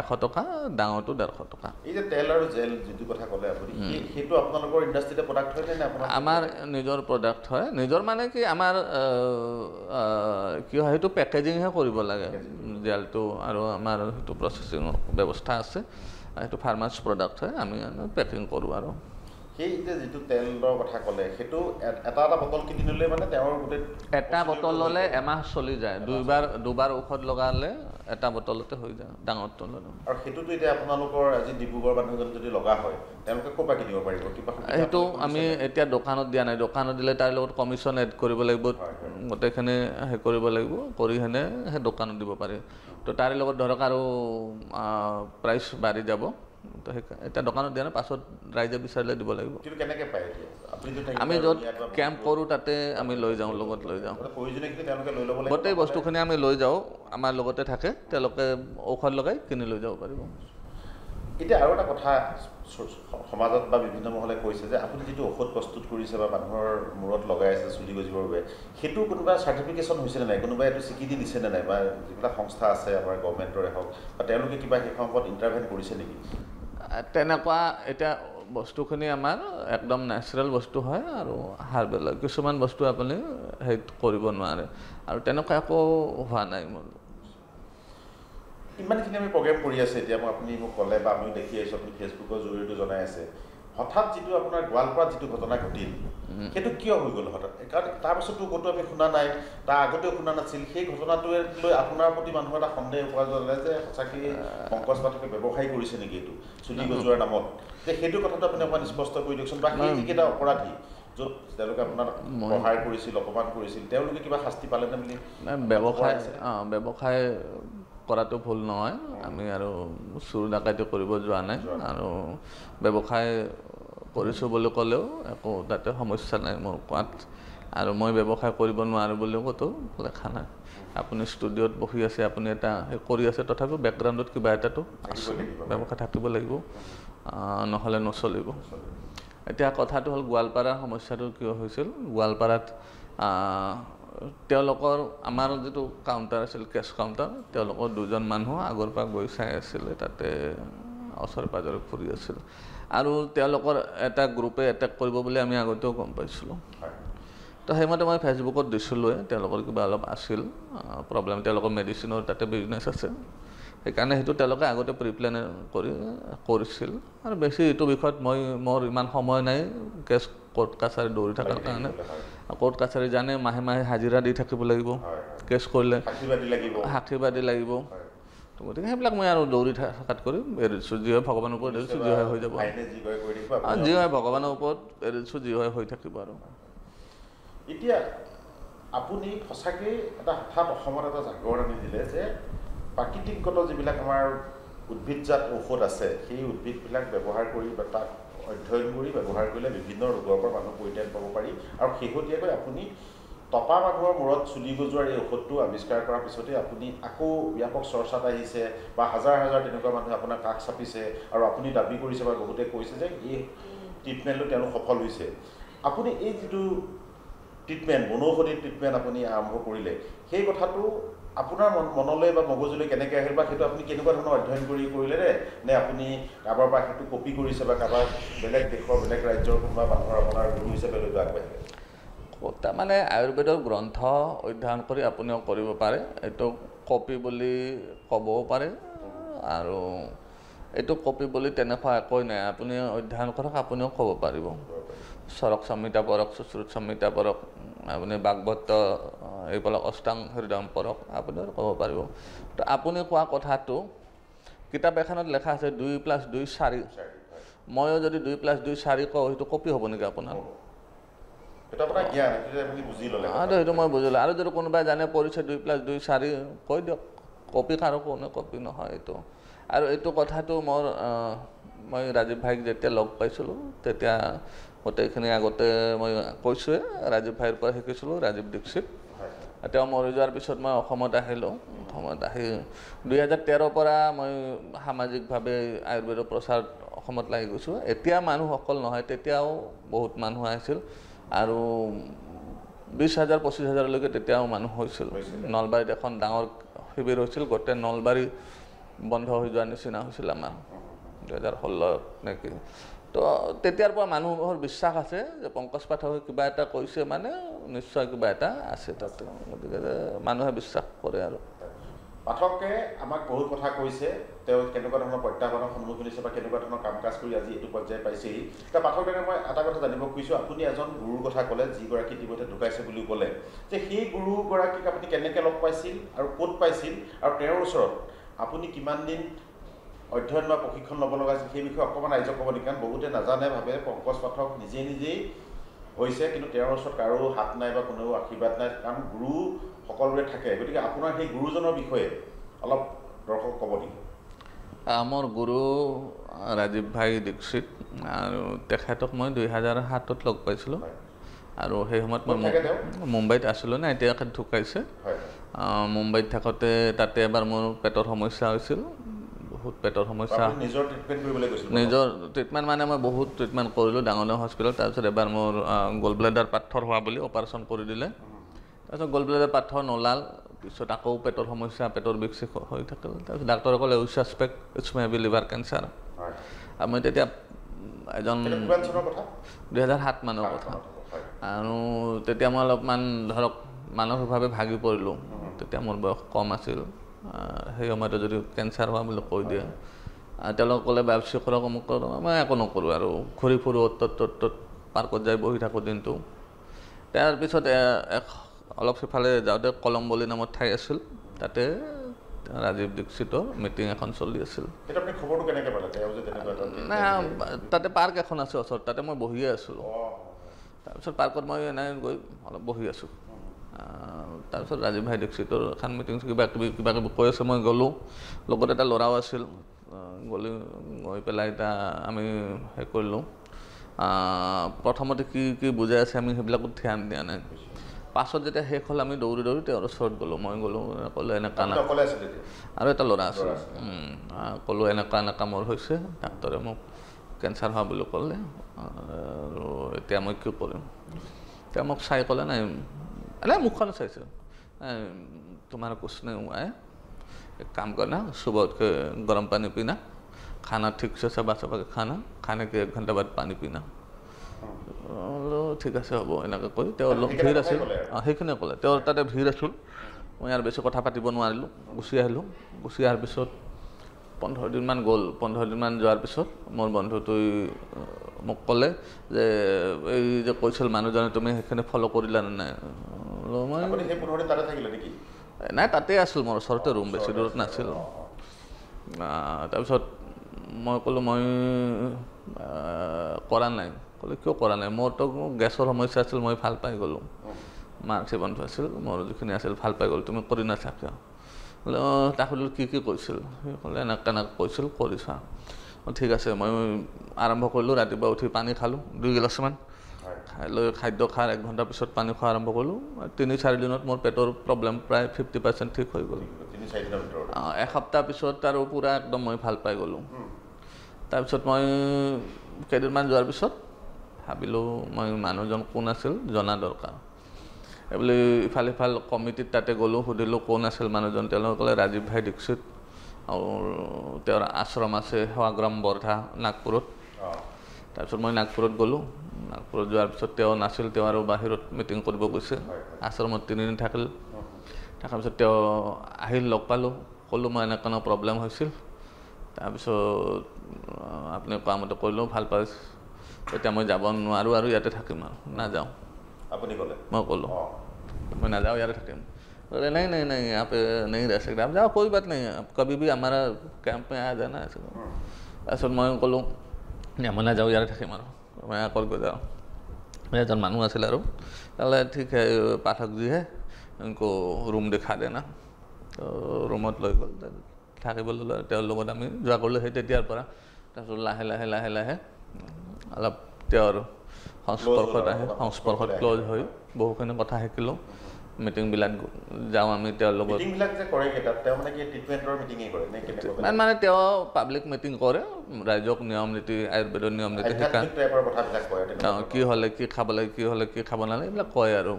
100 টকা ডাঙৰটো 150 টকা এই যে তেল আৰু জেল যিটো কথা ক'লে আপুনি সেইটো আপোনালোকৰ ইণ্ডাষ্ট্ৰিতে প্ৰডাক্ট হয় নে আপোনাৰ আমাৰ নিজৰ প্ৰডাক্ট হয় নিজৰ মানে কি আমাৰ কি হয় সেইটো পেকেজিংহে কৰিব লাগে জেলটো আৰু আমাৰ সেইটো প্ৰচেছিঙৰ ব্যৱস্থা আছে সেইটো ফাৰ্মাচ প্ৰডাক্ট হয় আমি পেকিং কৰোঁ আৰু সেই যে যিটো তেলৰ কথা ক'লে সেইটো এটা বটল কিনি ল'লে মানে তেওঁৰ গোটেই এটা বটল ল'লে এমাহ চলি যায় দুবাৰ ঔষধ লগালে এটা বটলতে হৈ যায় ডাঙৰটো ল'লে আৰু সেইটোতো এতিয়া আপোনালোকৰ আজি ডিব্ৰুগড় মানুহজন যদি লগা হয় তেওঁলোকে ক'ৰ পৰা কিনিব পাৰিব কিবা সেইটো আমি এতিয়া দোকানত দিয়া নাই দোকানত দিলে তাৰ লগত কমিশ্যন এড কৰিব লাগিব গোটেইখিনি সেই কৰিব লাগিব কৰি সেনে সেই দোকানত দিব পাৰি তো তাৰে লগত ধৰক আৰু প্ৰাইচ বাঢ়ি যাব তো এতিয়া দোকানত দিয়া নাই পাছত ৰাইজে বিচাৰিলে দিব লাগিব আমি য'ত কেম্প কৰোঁ তাতে আমি লৈ যাওঁ লগত লৈ যাওঁ গোটেই বস্তুখিনি আমি লৈ যাওঁ আমাৰ লগতে থাকে তেওঁলোকে ঔষধ লগাই কিনি লৈ যাব পাৰিব এতিয়া আৰু এটা কথা সমাজত বা বিভিন্ন মহলে কৈছে যে আপুনি যিটো ঔষধ প্ৰস্তুত কৰিছে বা মানুহৰ মূৰত লগাই আছে চুলি গজিবৰ বাবে সেইটো কোনোবা চাৰ্টিফিকেশ্যন হৈছেনে নাই কোনোবাই এইটো স্বীকৃতি দিছেনে নাই বা যিবিলাক সংস্থা আছে আমাৰ গভৰ্ণমেণ্টৰে হওক বা তেওঁলোকে কিবা সেই সংকট ইণ্টাৰভেন কৰিছে নেকি তেনেকুৱা এতিয়া বস্তুখিনি আমাৰ একদম নেচাৰেল বস্তু হয় আৰু হাৰ্বেল কিছুমান বস্তু আপুনি সেই কৰিব নোৱাৰে আৰু তেনেকুৱা একো হোৱা নাই মোৰ ইমানখিনি আমি প্ৰগ্ৰেম কৰি আছে এতিয়া আপুনি মোক ক'লে বা আমিও দেখি আহিছোঁ আপুনি ফেচবুকৰ জৰিয়তে জনাই আছে হঠাৎ যিটো আপোনাৰ গোৱালপাৰাত যিটো ঘটনা ঘটিল সেইটো কিয় হৈ গ'ল হঠাৎ কাৰণ তাৰপাছতো ক'তো আমি শুনা নাই তাৰ আগতেও শুনা নাছিল সেই ঘটনাটোৱে লৈ আপোনাৰ প্ৰতি মানুহৰ এটা সন্দেহ পোৱা যোৱা যে সঁচাকৈ পংকজ পাঠকে ব্যৱসায় কৰিছে নেকি এইটো চুলি গজোৱাৰ নামত যে সেইটো কথাটো আপুনি অকণমান স্পষ্ট কৰি দিয়কচোন বা সেই যিকেইটা অপৰাধী য'ত তেওঁলোকে আপোনাক সহায় কৰিছিল অপমান কৰিছিল তেওঁলোকে কিবা শাস্তি পালেনে বুলি ব্যৱসায় কৰাটো ভুল নহয় আমি আৰু চুৰ ডাকাইতি কৰিব যোৱা নাই আৰু ব্যৱসায় কৰিছোঁ বুলি ক'লেও একো তাতে সমস্যা নাই মোৰ কোৱাত আৰু মই ব্যৱসায় কৰিব নোৱাৰোঁ বুলিও ক'তো লেখা নাই আপুনি ষ্টুডিঅ'ত বহি আছে আপুনি এটা কৰি আছে তথাপিও বেকগ্ৰাউণ্ডত কিবা এটাতো আছে ব্যৱসায় থাকিব লাগিব নহ'লে নচলিব এতিয়া কথাটো হ'ল গোৱালপাৰাৰ সমস্যাটো কিয় হৈছিল গোৱালপাৰাত তেওঁলোকৰ আমাৰ যিটো কাউণ্টাৰ আছিল কেছ কাউণ্টাৰ তেওঁলোকৰ দুজন মানুহ আগৰ পৰা গৈ চাই আছিলে তাতে ওচৰে পাজৰে ফুৰি আছিল আৰু তেওঁলোকৰ এটা গ্ৰুপে এটেক কৰিব বুলি আমি আগতেও গম পাইছিলোঁ তো সেইমতে মই ফেচবুকত দিছিলোঁৱে তেওঁলোকৰ কিবা অলপ আছিল প্ৰব্লেম তেওঁলোকৰ মেডিচিনৰ তাতে বিজনেছ আছে সেইকাৰণে সেইটো তেওঁলোকে আগতে প্ৰিপ্লেন কৰিছিল আৰু বেছি এইটো বিষয়ত মোৰ ইমান সময় নাই কেছ কোৰ্ট কাছাৰী দৌৰি থকাৰ কাৰণে কোৰ্ট কাছাৰী জানে মাহে মাহে হাজিৰা দি থাকিব লাগিব কেছ কৰিলে সাক্ষীবাদী লাগিব তো গতিকে সেইবিলাক মই আৰু দৌৰি থকাত কৰি এৰি দিছোঁ যি হয় ভগৱানৰ ওপৰত এৰি দিছোঁ যি হয় হৈ যাব যি হয় ভগৱানৰ ওপৰত এৰি দিছোঁ যি হয় হৈ থাকিব আৰু এতিয়া আপুনি সঁচাকৈ এটা হঠাৎ অসমত এটা জাগৰণ আনি দিলে যে প্ৰাকৃতিকগত যিবিলাক আমাৰ উদ্ভিদজাত ঔষধ আছে সেই উদ্ভিদবিলাক ব্যৱহাৰ কৰি বা তাক অধ্যয়ন কৰি ব্যৱহাৰ কৰিলে বিভিন্ন ৰোগৰ পৰা মানুহ পৰিত্ৰাণ পাব পাৰি আৰু শেহতীয়াকৈ আপুনি টপা মানুহৰ মূৰত চুলি গজোৱাৰ এই ঔষধটো আৱিষ্কাৰ কৰাৰ পিছতে আপুনি আকৌ ব্যাপক চৰ্চাত আহিছে বা হাজাৰ হাজাৰ তেনেকুৱা মানুহে আপোনাৰ কাষ চাপিছে আৰু আপুনি দাবী কৰিছে বা বহুতে কৈছে যে এই ট্ৰিটমেণ্টটো তেওঁলোক সফল হৈছে আপুনি এই যিটো ট্ৰিটমেণ্ট বনৌষধি ট্ৰিটমেণ্ট আপুনি আৰম্ভ কৰিলে সেই কথাটো আপোনাৰ মনলৈ বা মগজুলৈ কেনেকৈ আহিল বা সেইটো আপুনি কেনেকুৱা ধৰণৰ অধ্যয়ন কৰিলে নে আপুনি কাৰোবাৰ পৰা সেইটো কপি কৰিছে বা কাৰোবাৰ বেলেগ দেশৰ বেলেগ ৰাজ্যৰ কোনোবা মানুহৰ আপোনাৰ গুৰু হিচাপে লৈ আগবাঢ়িলে তাৰমানে আয়ুৰ্বেদৰ গ্ৰন্থ অধ্যয়ন কৰি আপুনিও কৰিব পাৰে এইটো কপি বুলি ক'বও পাৰে আৰু এইটো কপি বুলি তেনেকুৱা একোৱেই নাই আপুনি অধ্যয়ন কৰক আপুনিও ক'ব পাৰিব চৰক সংহিতা পঢ়ক সুশ্ৰুত সংহিতা পঢ়ক আপুনি ভাগৱত এইবিলাক অষ্টাং হৃদয়ম পঢ়ক আপুনিও ক'ব পাৰিব তো আপুনি কোৱা কথাটো কিতাপ এখনত লেখা আছে 2+2 4 ময়ো যদি 2+2 4 কওঁ সেইটো কপি হ'ব নেকি আপোনাৰ সেইটো মই বুজিলোঁ আৰু যদি কোনোবাই জানে পৰিছে 2+2 4 কৈ দিয়ক কপি কাৰো কোনে কপি নহয় এইটো আৰু এইটো কথাটো মই ৰাজীৱ ভাইক যেতিয়া লগ পাইছিলোঁ তেতিয়া গোটেইখিনি আগতে মই কৈছোঁৱে ৰাজীৱ ভাইৰ পৰা শিকিছিলোঁ ৰাজীৱ দীক্ষিত তেওঁ মৰি যোৱাৰ পিছত মই অসমত আহিলোঁ অসমত আহি 2013 পৰা মই সামাজিকভাৱে আয়ুৰ্বেদৰ প্ৰচাৰ অসমত লাগি গৈছোঁ এতিয়া মানুহ অকল নহয় তেতিয়াও বহুত মানুহ আহিছিল আৰু 20,000 25,000লৈকে তেতিয়াও মানুহ হৈছিল নলবাৰীত এখন ডাঙৰ শিবিৰ হৈছিল গোটেই নলবাৰী বন্ধ হৈ যোৱাৰ নিচিনা হৈছিল আমাৰ 2016 নেকি তো তেতিয়াৰ পৰা মানুহৰ বিশ্বাস আছে যে পংকজ পাঠকে কিবা এটা কৈছে মানে নিশ্চয় কিবা এটা আছে তাতে গতিকে মানুহে বিশ্বাস কৰে আৰু পাঠকে আমাক বহুত কথা কৈছে তেওঁ কেনেকুৱা ধৰণৰ প্ৰত্যাহ্বানৰ সন্মুখীন হৈছে বা কেনেকুৱা ধৰণৰ কাম কাজ কৰি আজি এইটো পৰ্যায় পাইছেহি এতিয়া পাঠকে মই এটা কথা জানিব খুজিছোঁ আপুনি এজন গুৰুৰ কথা ক'লে যিগৰাকী ইতিমধ্যে ঢুকাইছে বুলিও ক'লে যে সেই গুৰুগৰাকীক আপুনি কেনেকৈ লগ পাইছিল আৰু ক'ত পাইছিল আৰু তেওঁৰ ওচৰত আপুনি কিমান দিন অধ্যয়ন বা প্ৰশিক্ষণ ল'ব লগা আছিল সেই বিষয়ে অকণমান ৰাইজক ক'ব নেকি কাৰণ বহুতে নাজানে ভাবে পংকজ পাঠক নিজেই হৈছে কিন্তু তেওঁৰ ওচৰত কাৰো হাত নাই বা কোনো আশীৰ্বাদ নাই কাৰণ গুৰু সকলোৰে থাকে গতিকে আপোনাৰ সেই গুৰুজনৰ বিষয়ে অলপ দৰ্শক ক'ব নেকি মোৰ গুৰু ৰাজীৱ ভাই দীক্ষিত আৰু তেখেতক মই 2007ত লগ পাইছিলোঁ আৰু সেই সময়ত মই মুম্বাইত আছিলোঁ না এতিয়া তেখেত ঢুকাইছে মুম্বাইত থাকোঁতে তাতে এবাৰ মোৰ পেটৰ সমস্যা হৈছিল বহুত পেটৰ সমস্যা নিজৰ ট্ৰিটমেণ্ট মানে মই বহুত ট্ৰিটমেণ্ট কৰিলোঁ ডাঙৰ হস্পিটেলত তাৰপিছত এবাৰ মোৰ গল্ড ব্লেডাৰ পাথৰ হোৱা বুলি অপাৰেশ্যন কৰি দিলে তাৰপিছত গল্ড ব্লেডাৰ পাথৰ নোলাল পিছত আকৌ পেটৰ সমস্যা পেটৰ বিষ হৈ থাকিল তাৰপিছত ডাক্তৰে ক'লে we suspect it's may be liver cancer আৰু মই তেতিয়া এজন 2007 মানৰ কথা আৰু তেতিয়া মই অলপমান ধৰক মানসিকভাৱে ভাগি পৰিলোঁ তেতিয়া মোৰ বয়স কম আছিল সেই সময়তে যদি কেঞ্চাৰ হোৱা বুলি কৈ দিয়ে তেওঁলোকে ক'লে বায়োপচি কৰক অমুক কৰক মই একো নকৰোঁ আৰু ঘূৰি ফুৰোঁ ত'ত পাৰ্কত যাই বহি থাকোঁ দিনটো তাৰপিছত অলপ সিফালে যাওঁতে কলম বুলি নামত ঠাই আছিল তাতে ৰাজীৱ দীক্ষিতৰ মিটিং এখন চলি আছিল নাই তাতে পাৰ্ক এখন আছে ওচৰত তাতে মই বহিয়ে আছিলোঁ তাৰপিছত পাৰ্কত মই এনেই গৈ অলপ বহি আছোঁ তাৰপিছত ৰাজীৱ ভাই দীক্ষিতৰ এখন মিটিং কিবা কিবি কৈ আছে মই গ'লোঁ লগত এটা ল'ৰাও আছিল গৈ পেলাই এতিয়া আমি সেই কৰিলোঁ প্ৰথমতে কি বুজাই আছে আমি সেইবিলাকত ধ্যান দিয়া নাই পাছত যেতিয়া শেষ হ'ল আমি দৌৰি তেওঁৰ ওচৰত গ'লোঁ মই গ'লোঁ ক'লোঁ এনেকুৱা আৰু এটা ল'ৰা আছিল ক'লোঁ এনেকুৱা মোৰ হৈছে ডাক্তৰে মোক কেঞ্চাৰ হোৱা বুলি ক'লে আৰু এতিয়া মই কি কৰিম তেওঁ মোক চাই ক'লে নাই এনেই মুখখন চাইছে তোমাৰ কুছ নেই हुआ है एक काम करना सुबह उठ के गर्म पानी पीना खाना ठीक से चबा के खाने के 1 घंटा बाद पानी पीना ঠিক আছে হ'ব এনেকৈ কৈ তেওঁ অলপ ভিৰ আছিল সেইখিনিয়ে ক'লে তেওঁৰ তাতে ভিৰ আছিল মই আৰু বেছি কথা পাতিব নোৱাৰিলোঁ গুচি আহিলোঁ গুচি অহাৰ পিছত 15 দিনমান গ'ল 15 দিনমান যোৱাৰ পিছত মোৰ বন্ধুটোই মোক ক'লে যে এই যে কৈছিল মানুহজনে তুমি সেইখিনি ফ'ল' কৰিলা নে নাই নাই তাতে আছিল মোৰ ওচৰতে ৰুম বেছি দূৰত নাছিল তাৰপিছত মই ক'লোঁ মই কৰা নাই। ক'লে কিয় কৰা নাই? মোৰতো গেছৰ সমস্যা আছিল, মই ভাল পাই গ'লোঁ, মাৰ জীৱনটো আছিল, মোৰ যিখিনি আছিল ভাল পাই গ'লোঁ, তুমি কৰি নাথাকা। বোলে তাক সুধিলোঁ কি কৈছিল? সি ক'লে এনেকৈ কৈছিল, কৰিছা। ঠিক আছে। মই আৰম্ভ কৰিলোঁ, ৰাতিপুৱা উঠি পানী খালোঁ 2 গিলাচমান, খাই লৈ খাদ্য খোৱাৰ 1 ঘণ্টাৰ পিছত পানী খোৱা আৰম্ভ কৰিলোঁ। 3-4 দিনত মোৰ পেটৰ প্ৰব্লেম প্ৰায় 50% ঠিক হৈ গ'ল। 3-4 দিনৰ ভিতৰত এসপ্তাহ পিছত আৰু পূৰা একদম মই ভাল পাই গ'লোঁ। তাৰপিছত মই কেইদিনমান যোৱাৰ পিছত ভাবিলোঁ মই মানুহজন কোন আছিল জনা দৰকাৰ। এইবুলি ইফাল সিফাল কমিটিত তাতে গ'লোঁ, সুধিলোঁ কোন আছিল মানুহজন। তেওঁলোকে ক'লে ৰাজীৱ ভাই দীক্ষিত, আৰু তেওঁৰ আশ্ৰম আছে সেৱাগ্ৰাম বৰধা নাগপুৰত। তাৰপিছত মই নাগপুৰত গ'লোঁ। নাগপুৰত যোৱাৰ পিছত তেওঁ নাছিল, তেওঁ আৰু বাহিৰত মিটিং কৰিব গৈছে। আশ্ৰমত 3 দিন থাকিল। থকাৰ পিছত তেওঁ আহিল, লগ পালোঁ, ক'লোঁ মই এনেকুৱা প্ৰব্লেম হৈছিল। তাৰপিছত আপুনি কোৱা মতে কৰিলোঁ, ভাল পাইছোঁ, এতিয়া মই যাব নোৱাৰোঁ আৰু ইয়াতে থাকিম আৰু নাযাওঁ। আপুনি ক'লে? मैं बोलो मैं ना जाओ यार टाइम। बोले नहीं नहीं नहीं यहाँ पे नहीं रह सकते आप, जाओ कोई बात नहीं, आप कभी भी हमारा कैंप में आ जाना ऐसे। ऐसा मैं ক'লোঁ মই না যাওঁ ইয়াতে থাকিম আৰু মই আকৌ যাওঁ। এজন মানুহ আছিল আৰু ক'লে ঠিক হে পাঠক জি হে ইनको ৰুম দেখা দেনা। তো ৰুমত লৈ গ'ল, থাকিবলৈ ল'লে। তেওঁৰ লগত আমি যোৱা কৰিলোঁ সেই তেতিয়াৰ পৰা। তাৰপিছত লাহে লাহে লাহে লাহে অলপ তেওঁৰ সংস্পৰ্শত ক্ল'জ হৈ বহুখিনি কথা শিকিলোঁ। মিটিংবিলাক যাওঁ আমি তেওঁৰ লগত। মানে তেওঁ পাব্লিক মিটিং কৰে, ৰাইজক নিয়ম নীতি, আয়ুৰ্বেদৰ নিয়ম নীতি শিকায়, কি হ'লে কি খাব লাগে, কি হ'লে কি খাব নালাগে, এইবিলাক কয় আৰু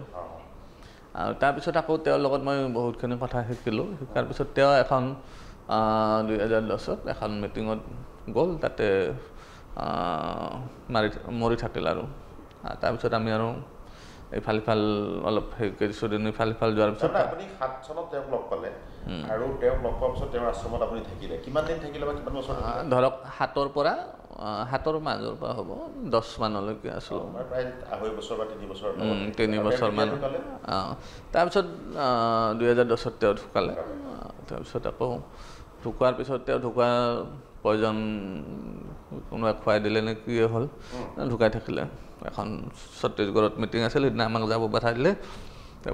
তাৰপিছত আকৌ তেওঁৰ লগত মই বহুতখিনি কথা শিকিলোঁ। শিকাৰ পিছত তেওঁ এখন 2010ত এখন মিটিঙত গ'ল, তাতে মৰি থাকিল আৰু তাৰপিছত আমি আৰু ইফাল সিফাল অলপ কিছুদিন ইফাল সিফাল যোৱাৰ পিছত আপুনি 7 চনত তেওঁক লগ পালে আৰু তেওঁক লগ পোৱাৰ পিছত তেওঁৰ আশ্ৰমত আপুনি থাকিলে, কিমান দিন থাকিলে বা কিমান বছৰ থাকিলে? ধৰক 7ৰ পৰা 7ৰ মাজৰ পৰা হ'ব 10 মানলৈকে আছিলোঁ, প্ৰায় 2.5 বছৰ বা 3 বছৰ। 3 বছৰমান। তাৰপিছত 2010ত তেওঁ ঢুকালে। তাৰপিছত আকৌ ঢুকোৱাৰ পিছত তেওঁ ঢুকোৱাৰ পয়জন কোনোবাই খুৱাই দিলে নে কি হ'ল, ঢুকাই থাকিলে। এখন ছত্তীশগড়ত মিটিং আছিল, সেইদিনা আমাক যাব বাধা দিলে।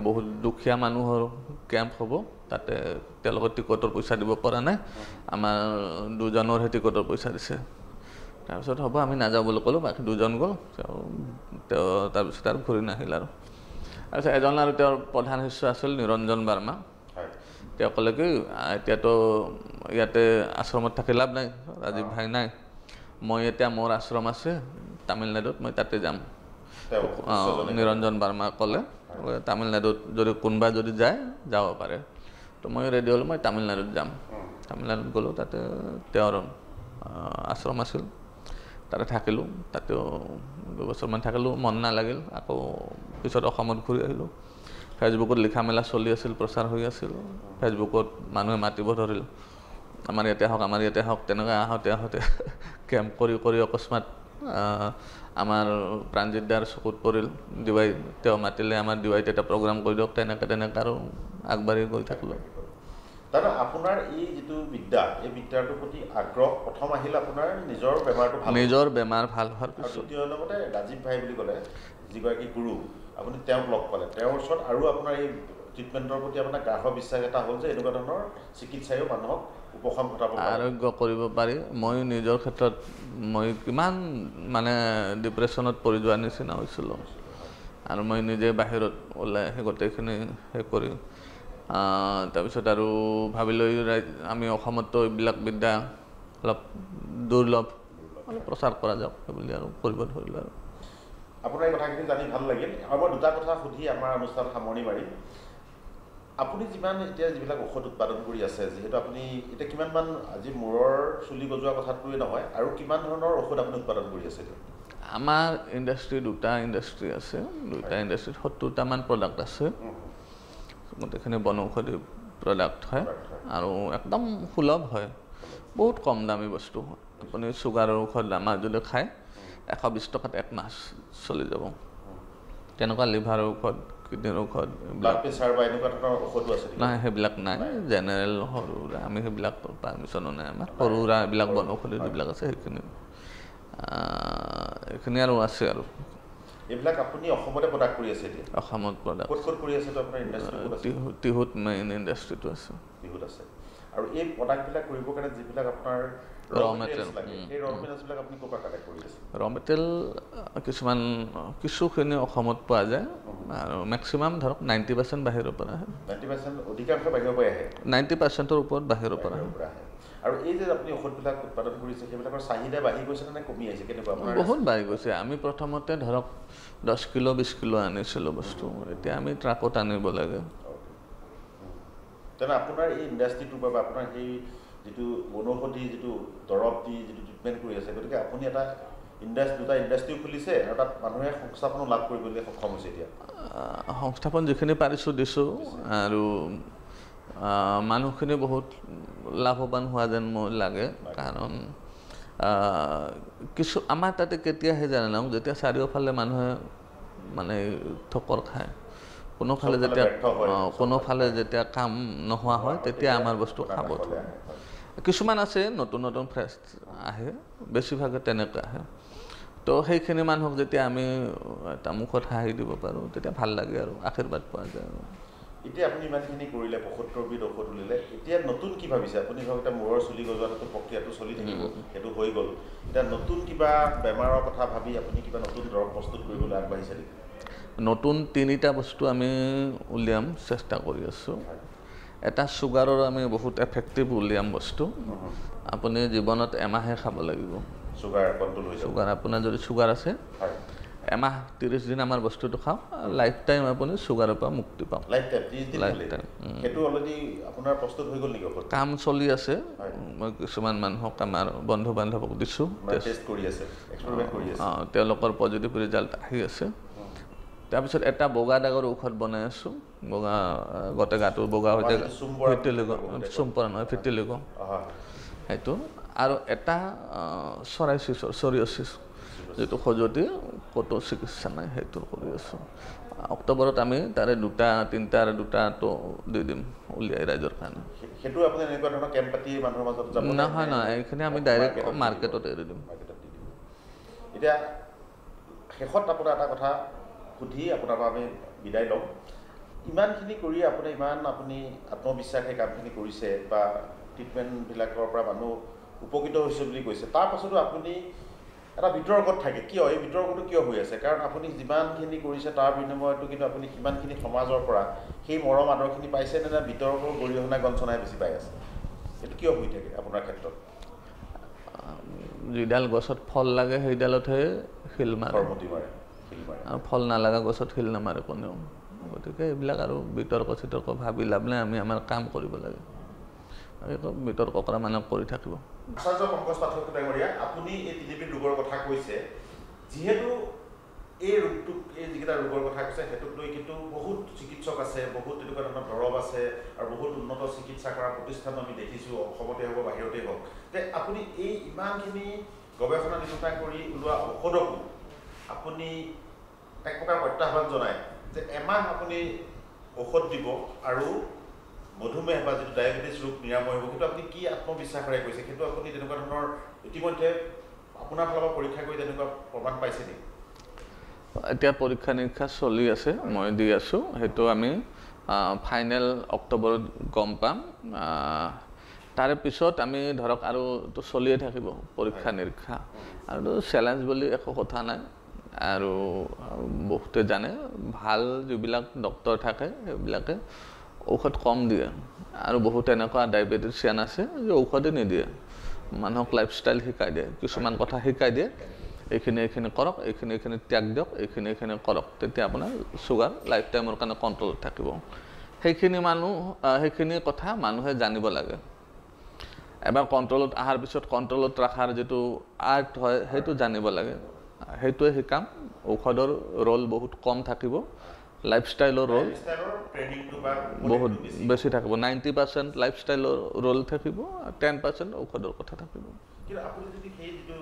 বহুত দুখীয়া মানুহৰ কেম্প হ'ব, তাতে তেওঁলোকৰ টিকটৰ পইচা দিব পৰা নাই, আমাৰ 2জনৰহে টিকটৰ পইচা দিছে। তাৰপিছত হ'ব আমি নাযাওঁ বুলি ক'লোঁ, বাকী 2জন গ'ল। তেওঁ তাৰপিছত আৰু ঘূৰি নাহিল আৰু তাৰপিছত এজন আৰু তেওঁৰ প্ৰধান শিষ্য আছিল নিৰঞ্জন বাৰ্মা। তেওঁ ক'লে কি এতিয়াতো ইয়াতে আশ্ৰমত থাকি লাভ নাই, ৰাজীৱ ভাই নাই, মই এতিয়া মোৰ আশ্ৰম আছে তামিলনাডুত, মই তাতে যাম। নিৰঞ্জন বাৰ্মা ক'লে তামিলনাডুত যদি কোনোবা যদি যায় যাব পাৰে। তো মই ৰেডি হ'লোঁ, মই তামিলনাডুত যাম। তামিলনাডুত গ'লোঁ, তাতে তেওঁৰ আশ্ৰম আছিল, তাতে থাকিলোঁ। তাতেও 2 বছৰমান থাকিলোঁ, মন নালাগিল। আকৌ পিছত অসমত ঘূৰি আহিলোঁ। ফেচবুকত লিখা মেলা চলি আছিল, প্ৰচাৰ হৈ আছিল। ফেচবুকত মানুহে মাতিব ধৰিল, আমাৰ ইয়াতে হওক, আমাৰ ইয়াতে হওক। তেনেকৈ আহোঁতে আহোঁতে কেম্প কৰি কৰি অকস্মাত আমাৰ প্ৰাণজিৎ দাৰ চকুত পৰিল। ডিৱাই তেওঁ মাতিলে, আমাৰ ডিৱাইত এটা প্ৰগ্ৰাম কৰি দিয়ক, তেনেকৈ তেনেকৈ আৰু আগবাঢ়ি গৈ থাকিলোঁ। দাদা, আপোনাৰ এই যিটো বিদ্যা, এই বিদ্যাটোৰ প্ৰতি আগ্ৰহ প্ৰথম আহিল আপোনাৰ নিজৰ বেমাৰটো ভাল, নিজৰ বেমাৰ ভাল হোৱাৰ পিছত। দ্বিতীয় লগতে ৰাজীৱ ভাই বুলি ক'লে যিগৰাকী গুৰু, আপুনি তেওঁক লগ পালে, তেওঁৰ ওচৰত আৰু আপোনাৰ এই ট্ৰিটমেণ্টৰ প্ৰতি আপোনাৰ গাঢ় বিশ্বাস এটা হ'ল যে এনেকুৱা ধৰণৰ চিকিৎসায়ো মানুহক উপশম ঘটাব পাৰে, আৰোগ্য কৰিব পাৰি। মই নিজৰ ক্ষেত্ৰত মই কিমান মানে ডিপ্ৰেশ্যনত পৰি যোৱাৰ নিচিনা হৈছিলোঁ, আৰু মই নিজে বাহিৰত ওলাই সেই গোটেইখিনি কৰি তাৰপিছত আৰু ভাবিলোঁ আমি অসমতো এইবিলাক বিদ্যা অলপ দুৰ্লভ, অলপ প্ৰচাৰ কৰা যাওক বুলি আৰু কৰিব ধৰিলোঁ। আৰু আপোনাৰ এই কথাখিনি জানি ভাল লাগিল। আৰু মই 2টা কথা সুধি আমাৰ অনুষ্ঠান সামৰণি মাৰিম। আপুনি যিমান এতিয়া যিবিলাক ঔষধ উৎপাদন কৰি আছে, যিহেতু আপুনি এতিয়া কিমানমান, আজি মূৰৰ চুলি গজোৱা কথাটোৱে নহয়, আৰু কিমান ধৰণৰ ঔষধ আপুনি উৎপাদন কৰি আছে? আমাৰ ইণ্ডাষ্ট্ৰি 2টা ইণ্ডাষ্ট্ৰি আছে, 2টা ইণ্ডাষ্ট্ৰিত 70টামান প্ৰডাক্ট আছে। গোটেইখিনি বনৌষধি প্ৰডাক্ট হয় আৰু একদম সুলভ হয়, বহুত কম দামী বস্তু। আপুনি চুগাৰৰ ঔষধ আমাৰ যদি খায় 120 টকাত 1 মাহ চলি যাব। তেনেকুৱা লিভাৰৰ ঔষধ কিডনিৰ ঔষধ ব্লাড প্ৰেছাৰ বা এনেকুৱা ধৰণৰ ঔষধো আছে নাই সেইবিলাক নাই জেনেৰেল সৰু সুৰা আমি সেইবিলাক পাৰ্মিশ্যনো নাই আমাৰ সৰু সুৰা এইবিলাক বনৌষধি যিবিলাক আছে সেইখিনি আৰু আছে আৰু এইবিলাক আপুনি অসমতে প্ৰডাক্ট কৰি আছে এতিয়া অসমত প্ৰডাক্ট ক'ত ক'ত কৰি আছে তো আপোনাৰ ইণ্ডাষ্ট্ৰি টিহুত মেইন ইণ্ডাষ্ট্ৰিটো আছে টিহুত আছে আৰু এই প্ৰডাক্টবিলাক কৰিবৰ কাৰণে যিবিলাক আপোনাৰ ৰ মেটেৰিয়েলছ লাগে সেই ৰ মেটেৰিয়েলছবিলাক আপুনি ক'ৰ পৰা কালেক্ট কৰি আছে ৰ মেটেৰিয়েল কিছুখিনি অসমত পোৱা যায় আৰু মেক্সিমাম ধৰক 90% বাহিৰৰ পৰা আহে 90% অধিকাংশ বাহিৰৰ পৰা আহে 90%ৰ ওপৰত বাহিৰৰ পৰা আহে আৰু এই যে আপুনি ঔষধবিলাক উৎপাদন কৰিছে সেইবিলাকৰ চাহিদা বাঢ়ি গৈছে নে কমি আহিছে কেনেকুৱা আপোনাৰ বহুত বাঢ়ি গৈছে আমি প্ৰথমতে ধৰক 10 কিলো 20 কিলো আনিছিলোঁ বস্তু এতিয়া আমি ট্ৰাকত আনিব লাগে তেনে আপোনাৰ এই ইণ্ডাষ্ট্ৰিটোৰ বা আপোনাৰ সেই যিটো বনৌষধি যিটো দৰৱ দি যিটো ট্ৰিটমেণ্ট কৰি আছে গতিকে আপুনি এটা দুটা ইণ্ডাষ্ট্ৰিও খুলিছে আৰু তাত মানুহে সংস্থাপনো লাভ কৰিবলৈ সক্ষম হৈছে এতিয়া সংস্থাপন যিখিনি পাৰিছোঁ দিছোঁ আৰু মানুহখিনি বহুত লাভৱান হোৱা যেন মোৰ লাগে কাৰণ কিছু আমাৰ তাতে কেতিয়াহে জানো যেতিয়া চাৰিওফালে মানুহে মানে ঠক্কৰ খায় কোনোফালে যেতিয়া কাম নোহোৱা হয় তেতিয়া আমাৰ বস্তু খাব কিছুমান আছে নতুন নতুন ফ্ৰেছ আহে বেছিভাগে তেনেকৈ আহে তো সেইখিনি মানুহক যেতিয়া আমি এটা মুখত হাঁহি দিব পাৰোঁ তেতিয়া ভাল লাগে আৰু আশীৰ্বাদ পোৱা যায় এতিয়া আপুনি ইমানখিনি কৰিলে ৭৫বিধ ঔষধ উলিলে এতিয়া নতুন কি ভাবিছে আপুনি ধৰক এতিয়া মূৰৰ চুলি গজোৱাটো প্ৰক্ৰিয়াটো চলি থাকিব সেইটো হৈ গ'ল এতিয়া নতুন কিবা বেমাৰৰ কথা ভাবি আপুনি কিবা নতুন দৰৱ প্ৰস্তুত কৰিবলৈ আগবাঢ়িছে নেকি নতুন 3টা বস্তু আমি উলিয়াম চেষ্টা কৰি আছোঁ এটা চুগাৰৰ আমি বহুত এফেক্টিভ উলিয়াম বস্তু আপুনি জীৱনত এমাহে খাব লাগিব চুগাৰ কণ্ট্ৰল হৈ যাব চুগাৰ আপোনাৰ যদি চুগাৰ আছে এমাহ 30 দিন আমাৰ বস্তুটো খাওঁ লাইফ টাইম আপুনি চুগাৰৰ পৰা মুক্তি পাওঁ লাইফ টাইম সেইটো অলৰেডি আপোনাৰ প্ৰস্তুত হৈ গ'ল নেকি কাম চলি আছে মই কিছুমান মানুহক আমাৰ বন্ধু বান্ধৱক দিছোঁ টেষ্ট কৰি আছে এক্সপেৰিমেণ্ট কৰি আছে তেওঁলোকৰ পজিটিভ ৰিজাল্ট আহি আছে তাৰপিছত এটা বগা দাগৰ ঔষধ বনাই আছোঁ বগা গোটেই গাটো বগা হৈ যায় চুম্পৰা নহয় ফিটিলিগো সেইটো আৰু এটা চৰিয়চিছ যিটো খজুৱতি ক'তো চিকিৎসা নাই সেইটো কৰি আছোঁ অক্টোবৰত আমি তাৰে 2-3টো দি দিম উলিয়াই ৰাইজৰ কাৰণে সেইটো আপুনি এনেকুৱা ধৰণৰ কেম্প পাতি মানুহৰ মাজত যাব নহয় এইখিনি আমি ডাইৰেক্ট মাৰ্কেটত এৰি দিম এতিয়া শেষত আপোনাৰ এটা কথা সুধি আপোনাৰ পৰা আমি বিদায় ল'ম ইমানখিনি কৰি আপুনি আত্মবিশ্বাসে কামখিনি কৰিছে বা ট্ৰিটমেণ্টবিলাকৰ পৰা মানুহ উপকৃত হৈছে বুলি কৈছে তাৰ পাছতো আপুনি এটা বিতৰ্কত থাকে কিয় এই বিতৰ্কটো কিয় হৈ আছে কাৰণ আপুনি যিমানখিনি কৰিছে তাৰ বিনিময়তো কিন্তু আপুনি সিমানখিনি সমাজৰ পৰা সেই মৰম আদৰখিনি পাইছে নে বিতৰ্কৰ গৰিহণা গঞ্চনাই বেছি পাই আছে এইটো কিয় হৈ থাকে আপোনাৰ ক্ষেত্ৰত যিডাল গছত ফল লাগে সেইডালতহে শিল মাৰে আৰু ফল নালাগা গছত শিল নামাৰে কোনেও গতিকে এইবিলাক আৰু বিতৰ্ক ভাবি লাভ নাই আমি আমাৰ কাম কৰিব লাগে বিতৰ্ক কৰা মানুহক কৰি থাকিব আচাৰ্য পংকজ পাঠক ডাঙৰীয়া আপুনি এই 3বিধ ৰোগৰ কথা কৈছে যিহেতু এই ৰোগটোক এই যিকেইটা ৰোগৰ কথা কৈছে সেইটোক লৈ কিন্তু বহুত চিকিৎসক আছে বহুত তেনেকুৱা ধৰণৰ দৰৱ আছে আৰু বহুত উন্নত চিকিৎসা কৰা প্ৰতিষ্ঠান আমি দেখিছোঁ অসমতে হওক বাহিৰতে হওক যে আপুনি এই ইমানখিনি গৱেষণা নিৰ্মাণ কৰি ওলোৱা ঔষধকো আপুনি এক প্ৰকাৰ প্ৰত্যাহ্বান জনায় যে এমাহ আপুনি ঔষধ দিব আৰু মধুমেহ বা যিটো ডায়েবেটিছ ৰোগ নিৰাময় হ'ব সেইটো আপুনি কি আত্মবিশ্বাসেৰে কৈছে সেইটো আপুনি তেনেকুৱা ধৰণৰ ইতিমধ্যে আপোনাৰ ফালৰ পৰা পৰীক্ষা কৰি তেনেকুৱা প্ৰমাণ পাইছে নেকি এতিয়া পৰীক্ষা নিৰীক্ষা চলি আছে মই দি আছোঁ সেইটো আমি ফাইনেল অক্টোবৰত গম পাম তাৰে পিছত আমি ধৰক আৰু তো চলিয়ে থাকিব পৰীক্ষা নিৰীক্ষা আৰু চেলেঞ্জ বুলি একো কথা নাই আৰু বহুতে জানে ভাল যিবিলাক ডক্তৰ থাকে সেইবিলাকে ঔষধ কম দিয়ে আৰু বহুত এনেকুৱা ডায়েবেটিছিয়ান আছে যে ঔষধে নিদিয়ে মানুহক লাইফষ্টাইল শিকাই দিয়ে কিছুমান কথা শিকাই দিয়ে এইখিনি কৰক এইখিনি ত্যাগ দিয়ক এইখিনি কৰক তেতিয়া আপোনাৰ চুগাৰ লাইফ টাইমৰ কাৰণে কণ্ট্ৰলত থাকিব সেইখিনি কথা মানুহে জানিব লাগে এবাৰ কণ্ট্ৰলত অহাৰ পিছত কণ্ট্ৰলত ৰখাৰ যিটো আৰ্ট হয় সেইটো জানিব লাগে সেইটোৱে শিকাম ঔষধৰ ৰোল বহুত কম থাকিব লাইফষ্টাইলৰ ৰোল বহুত বেছি থাকিব 90% লাইফষ্টাইলৰ ৰোল থাকিব 10% ঔষধৰ কথা থাকিব কিন্তু আপুনি যদি সেই যিটো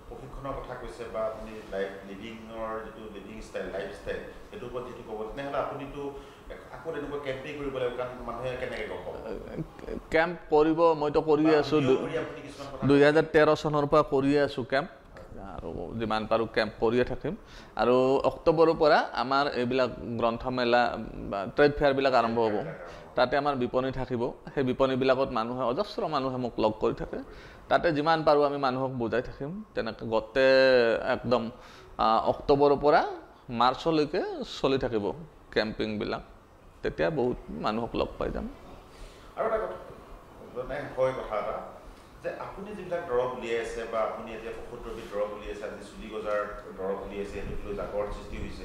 প্ৰশিক্ষণৰ কথা কৈছে বা আপুনি লিভিঙৰ যিটো লিভিং ষ্টাইল লাইফ ষ্টাইল সেইটোৰ ওপৰত যিটো ক'ব তেনেহ'লে আপুনিতো আকৌ তেনেকুৱা কেম্পেইন কৰিব লাগিব কাৰণ মানুহে কেনেকৈ গম পাব কেম্প কৰিব মইতো কৰিয়ে আছোঁ 2013 চনৰ পৰা কৰিয়ে আছোঁ কেম্প আৰু যিমান পাৰোঁ কেম্প কৰিয়ে থাকিম আৰু অক্টোবৰৰ পৰা আমাৰ এইবিলাক গ্ৰন্থমেলা বা ট্ৰেড ফেয়াৰবিলাক আৰম্ভ হ'ব তাতে আমাৰ বিপণী থাকিব সেই বিপণীবিলাকত মানুহে অজস্ৰ মানুহে মোক লগ কৰি থাকে তাতে যিমান পাৰোঁ আমি মানুহক বুজাই থাকিম তেনেকৈ গোটেই একদম অক্টোবৰৰ পৰা মাৰ্চলৈকে চলি থাকিব কেম্পিংবিলাক তেতিয়া বহুত মানুহক লগ পাই যাম আৰু এটা কথা মানে হয় কথা এটা যে আপুনি যিবিলাক দৰৱ উলিয়াই আছে বা আপুনি এতিয়া ঔষধদ্ৰব্যৰ দৰৱ উলিয়াই আছে আজি চুলি গজাৰ দৰৱ উলিয়াইছে সেইটোক লৈ জাগৰ সৃষ্টি হৈছে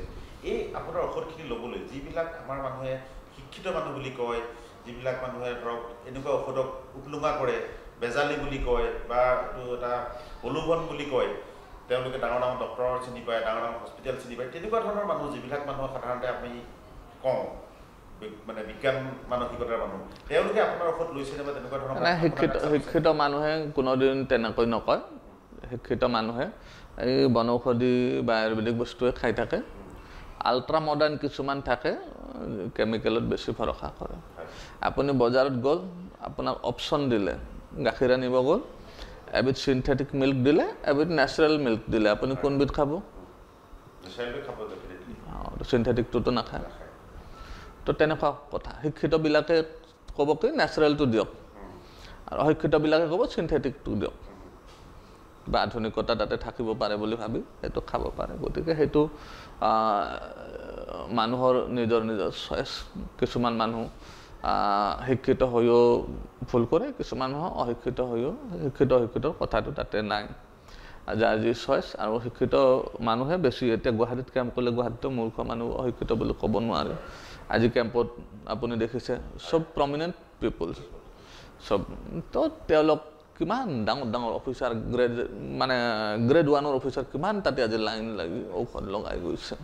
এই আপোনাৰ ঔষধখিনি ল'বলৈ যিবিলাক আমাৰ মানুহে শিক্ষিত মানুহ বুলি কয় যিবিলাক মানুহে ধৰক এনেকুৱা ঔষধক উটলুঙা কৰে বেজালি বুলি কয় বা এইটো এটা প্ৰলোভন বুলি কয় তেওঁলোকে ডাঙৰ ডাঙৰ ডক্টৰ চিনি পায় ডাঙৰ ডাঙৰ হস্পিটেল চিনি পায় তেনেকুৱা ধৰণৰ মানুহ যিবিলাক মানুহক সাধাৰণতে আমি কওঁ মানে বিজ্ঞান মানসিকতাৰ মানুহ তেওঁলোকে আপোনাৰ ঔষধ লৈছেনে বা তেনেকুৱা ধৰণৰ শিক্ষিত মানুহে কোনোদিন তেনেকৈ নকয় শিক্ষিত মানুহে এই বনৌষধি বা আয়ুৰ্বেদিক বস্তুৱে খাই থাকে আল্ট্ৰা মডাৰ্ণ কিছুমান থাকে কেমিকেলত বেছি ভৰসা কৰে আপুনি বজাৰত গ'ল আপোনাক অপশ্যন দিলে গাখীৰ আনিব গ'ল এবিধ চিন্থেটিক মিল্ক দিলে এবিধ নেচাৰেল মিল্ক দিলে আপুনি কোনবিধ খাব চিন্থেটিকটোতো নাখায় তো তেনেকুৱা কথা শিক্ষিতবিলাকে ক'ব কি নেচাৰেলটো দিয়ক আৰু অশিক্ষিতবিলাকে ক'ব চিন্থেটিকটো দিয়ক বা আধুনিকতা তাতে থাকিব পাৰে বুলি ভাবি সেইটো খাব পাৰে গতিকে সেইটো মানুহৰ নিজৰ নিজৰ চইচ কিছুমান মানুহ শিক্ষিত হৈও ভুল কৰে কিছুমান মানুহ অশিক্ষিত হৈও শিক্ষিতৰ কথাটো তাতে নাই যাৰ যি চইচ আৰু শিক্ষিত মানুহে বেছি এতিয়া গুৱাহাটীত কেম্প কৰিলে গুৱাহাটীতো মূৰ্খ মানুহ অশিক্ষিত বুলি ক'ব নোৱাৰে আজি কেম্পত আপুনি দেখিছে চব প্ৰমিনেণ্ট পিপলছ চব তো তেওঁলোক কিমান ডাঙৰ ডাঙৰ অফিচাৰ গ্ৰেড 1ৰ অফিচাৰ কিমান তাতে আজি লাইন লাগি ঔষধ লগাই গৈছে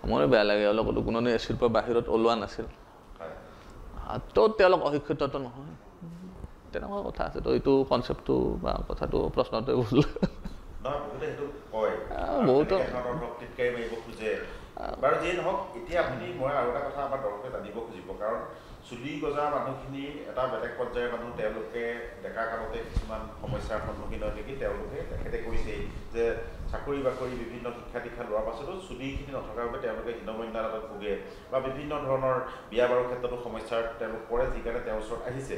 মোৰ বেয়া লাগে অলপতো কোনো এচিৰ পৰা বাহিৰত ওলোৱা নাছিল তো তেওঁলোক অশিক্ষিততো নহয় তেনেকুৱা কথা আছে তো এইটো কনচেপ্টটো বা কথাটো প্ৰশ্নটোৱে ভুল বহুতো বাৰু যিয়ে নহওক এতিয়া আপুনি মই আৰু এটা কথা আমাৰ দৰ্শকে জানিব খুজিব কাৰণ চুলি গজা মানুহখিনি এটা বেলেগ পৰ্যায়ৰ মানুহ তেওঁলোকে ডেকা কালতে কিছুমান সমস্যাৰ সন্মুখীন হয় নেকি তেওঁলোকে তেখেতে কৈছেই যে চাকৰি বাকৰি বিভিন্ন শিক্ষা দীক্ষা লোৱাৰ পাছতো চুলিখিনি নথকাৰ বাবে তেওঁলোকে হীনমন্যতাত ভোগে বা বিভিন্ন ধৰণৰ বিয়া বাৰুৰ ক্ষেত্ৰতো সমস্যাৰ তেওঁলোক পৰে যিকাৰণে তেওঁৰ ওচৰত আহিছে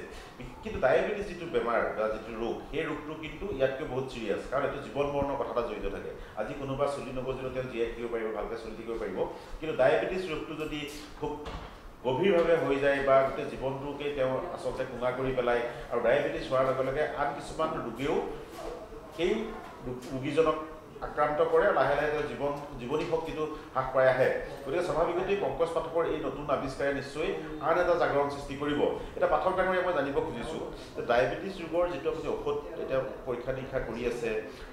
কিন্তু ডায়েবেটিছ যিটো বেমাৰ বা যিটো ৰোগ সেই ৰোগটো কিন্তু ইয়াতকৈ বহুত চিৰিয়াছ কাৰণ এইটো জীৱন মৰণৰ কথা এটা জড়িত থাকে আজি কোনোবা চুলি নগজিলেও তেওঁ জীয়াই থাকিব পাৰিব ভালকৈ চলি থাকিব পাৰিব কিন্তু ডায়েবেটিছ ৰোগটো যদি খুব গভীৰভাৱে হৈ যায় বা গোটেই জীৱনটোকে তেওঁ আচলতে কোঙা কৰি পেলায় আৰু ডায়েবেটিছ হোৱাৰ লগে লগে আন কিছুমান ৰোগেও সেই ৰোগীজনক আক্ৰান্ত কৰে লাহে লাহে তেওঁ জীৱনী শক্তিটো হ্ৰাস পাই আহে গতিকে স্বাভাৱিকতেই পংকজ পাঠকৰ এই নতুন আৱিষ্কাৰে নিশ্চয় আন এটা জাগৰণ সৃষ্টি কৰিব এতিয়া পাঠক ডাঙৰীয়া মই জানিব খুজিছোঁ যে ডায়েবেটিছ ৰোগৰ যিটো আপুনি ঔষধ এতিয়া পৰীক্ষা নিৰীক্ষা কৰি আছে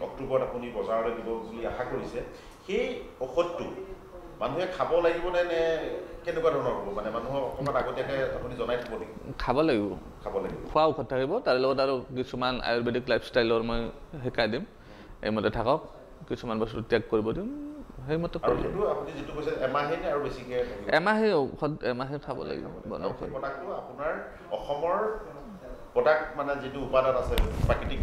অক্টোবৰত আপুনি বজাৰলৈ দিব বুলি আশা কৰিছে সেই ঔষধটো মানুহে খাব লাগিব নে কেনেকুৱা ধৰণৰ হ'ব মানে মানুহক অকণমান আগতীয়াকৈ আপুনি জনাই থ'ব নেকি খাব লাগিব খোৱা ঔষধ থাকিব তাৰ লগত আৰু কিছুমান আয়ুৰ্বেদিক লাইফষ্টাইলৰ মই শিকাই দিম এইমতে থাকক কিছুমান বস্তু ত্যাগ কৰিব দিম সেইমতে এমাহে ঔষধ এমাহে খাব লাগিব আপোনাৰ অসমৰ প্ৰডাক্ট মানে যিটো উপাদান আছে প্ৰাকৃতিক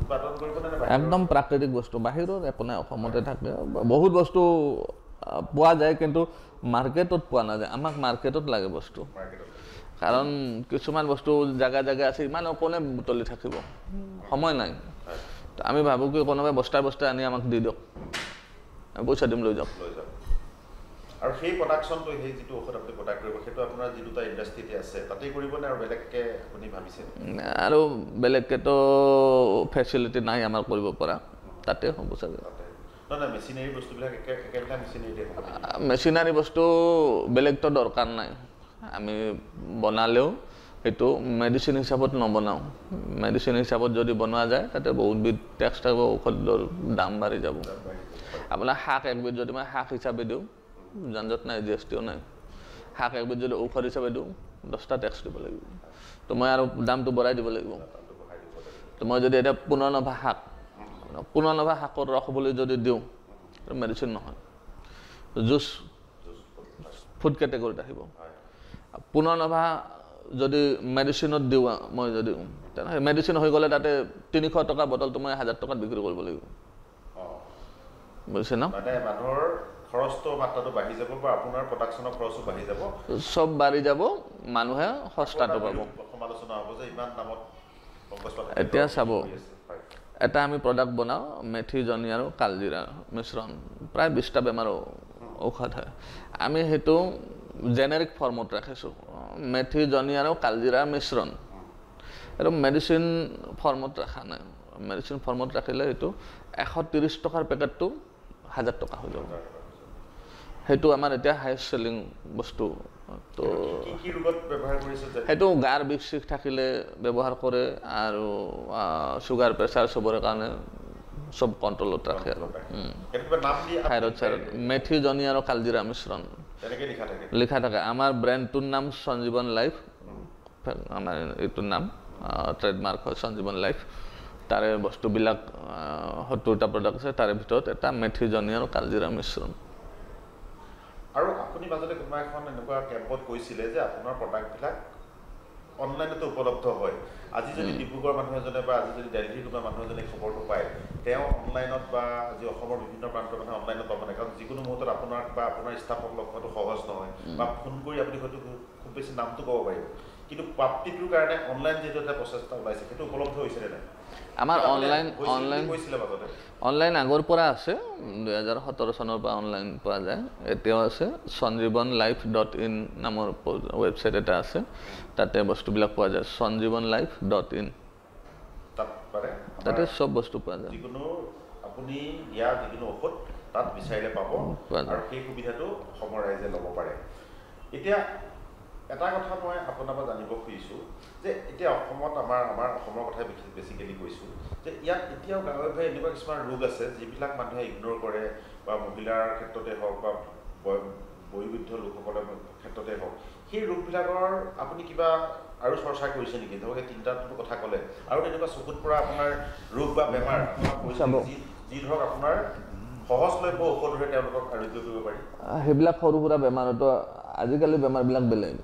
উৎপাদন কৰিব একদম প্ৰাকৃতিক বস্তু বাহিৰৰ একো নাই অসমতে থাকে বহুত বস্তু পোৱা যায় কিন্তু মাৰ্কেটত পোৱা নাযায় আমাক মাৰ্কেটত লাগে বস্তু কাৰণ কিছুমান বস্তু জাগা জাগা আছে ইমান কোনে বুটলি থাকিব সময় নাই আমি ভাবোঁ কি কোনোবাই বস্তাই আনি আমাক দি দিয়ক পইচা দিম লৈ যাওক আৰু সেই প্ৰডাকশ্যনটো সেই যিটো ঔষধ আপুনি প্ৰডাক্ট কৰিব সেইটো আপোনাৰ যি দুটা ইণ্ডাষ্ট্ৰিতে আছে তাতেই কৰিবনে আৰু বেলেগকৈ আপুনি ভাবিছে আৰু বেলেগকেতো ফেচিলিটি নাই আমাৰ কৰিব পৰা তাতে হ'ব চাগে মেচিনাৰী বস্তুবিলাক একেটা মেচিনাৰী বস্তু বেলেগতো দৰকাৰ নাই আমি বনালেও সেইটো মেডিচিন হিচাপত নবনাওঁ মেডিচিন হিচাপত যদি বনোৱা যায় তাতে বহুতবিধ টেক্স থাকিব ঔষধৰ দাম বাঢ়ি যাব আপোনাৰ শাক একবিধ যদি মই শাক হিচাপে দিওঁ যানজঁট নাই GSTও নাই শাক একবিধ যদি ঔষধ হিচাপে দিওঁ 10টা টেক্স দিব লাগিব তো মই আৰু দামটো বঢ়াই দিব লাগিব তো মই যদি এতিয়া পুনৰ্নভা শাক পুনৰ্নভা শাকৰ ৰস বুলি যদি দিওঁ মেডিচিন নহয় জুচ ফুড কেটেগৰীত আহিব পুনৰ্নভা যদি মেডিচিনত দিওঁ মই যদি তেনেহ'লে মেডিচিন হৈ গ'লে তাতে 300 টকা বটলটো মই 1000 টকাত বিক্ৰী কৰিব লাগিব বুজিছে ন মানুহৰ খৰচটো মাত্ৰাটো বাঢ়ি যাব বা আপোনাৰ প্ৰডাকশ্যনৰ খৰচো বাঢ়ি যাব সব বাঢ়ি যাব মানুহে সস্তাটো পাব সমালোচনা হ'ব যে ইমান দামত এতিয়া চাব এটা আমি প্ৰডাক্ট বনাওঁ মেথি জনি আৰু কালজিৰা মিশ্ৰণ প্ৰায় 20টা বেমাৰৰ ঔষধ হয় আমি সেইটো জেনেৰিক ফৰ্মত ৰাখিছোঁ মেথি জনি আৰু কালজিৰা মিশ্ৰণ এইটো মেডিচিন ফৰ্মত ৰখা নাই মেডিচিন ফৰ্মত ৰাখিলে এইটো 130 টকাৰ পেকেটটো 1000 টকা হৈ যাব সেইটো আমাৰ এতিয়া হাইষ্ট চেলিং বস্তু তো সেইটো গাৰ বিষ চিষ থাকিলে ব্যৱহাৰ কৰে আৰু চুগাৰ প্ৰেছাৰ চবৰে কাৰণে সব কণ্ট্ৰলত ৰাখে আৰু থাইৰয়ড চাইৰয়ড মেথি জনি আৰু কালজিৰা মিশ্ৰণ লিখা থাকে আমাৰ ব্ৰেণ্ডটোৰ নাম সঞ্জীৱন লাইফ আমাৰ এইটোৰ নাম ট্ৰেডমাৰ্ক হয় সঞ্জীৱন লাইফ তাৰে বস্তুবিলাক 70টা প্ৰডাক্ট আছে তাৰে ভিতৰত এটা মেথি জনি আৰু কালজিৰা মিশ্ৰণ আৰু আপুনি মাজতে কোনোবা এখন এনেকুৱা কেম্পত কৈছিলে যে আপোনাৰ প্ৰডাক্টবিলাক অনলাইনতো উপলব্ধ হয় আজি যদি ডিব্ৰুগড় মানুহ এজনে বা আজি যদি দিল্লীৰ কোনোবা মানুহ এজনে খবৰটো পায় তেওঁ অনলাইনত বা আজি অসমৰ বিভিন্ন প্ৰান্তৰ মানুহে অনলাইনত পাব নাই কাৰণ যিকোনো মুহূৰ্তত আপোনাক বা আপোনাৰ ষ্টাফক লগ পোৱাটো সহজ নহয় বা ফোন কৰি আপুনি হয়তো খুব বেছি নামটো ক'ব পাৰিব কিন্তু প্ৰাপ্তিটোৰ কাৰণে অনলাইন যিটো এটা প্ৰচেষ্টা ওলাইছে সেইটো উপলব্ধ হৈছে নে নাই আমাৰ অনলাইন আগৰ পৰা আছে 2017 চনৰ পৰা অনলাইন পোৱা যায় এতিয়াও আছে sanjeevanlife.in নামৰ ৱেবছাইট এটা আছে তাতে বস্তুবিলাক পোৱা যায় sanjeevanlife.in তাতে সব বস্তু পোৱা যায় যিকোনো আপুনি দিয়া যিকোনো ঔষধ তাত বিচাৰিলে পাব আৰু সেই সুবিধাটো অসমৰ ৰাইজে ল'ব পাৰে এতিয়া এটা কথা মই আপোনাৰ পৰা জানিব খুজিছোঁ যে এতিয়া অসমত আমাৰ অসমৰ কথা বেছিকেলি কৈছোঁ যে ইয়াত এতিয়াও গাঁৱে গাঁৱে এনেকুৱা কিছুমান ৰোগ আছে যিবিলাক মানুহে ইগন'ৰ কৰে বা মহিলাৰ ক্ষেত্ৰতে হওক বা বয়োবৃদ্ধ লোকসকলৰ ক্ষেত্ৰতে হওক সেই ৰোগবিলাকৰ আপুনি কিবা আৰু চৰ্চা কৰিছে নেকি ধৰক এই তিনিটাটো কথা ক'লে আৰু তেনেকুৱা চকুত পৰা আপোনাৰ ৰোগ বা বেমাৰ যি ধৰক আপোনাৰ সহজলভ্য ঔষধৰে তেওঁলোকক আৰোগ্য কৰিব পাৰি সেইবিলাক সৰু সুৰা বেমাৰতো আজিকালি বেমাৰবিলাক বেলেগ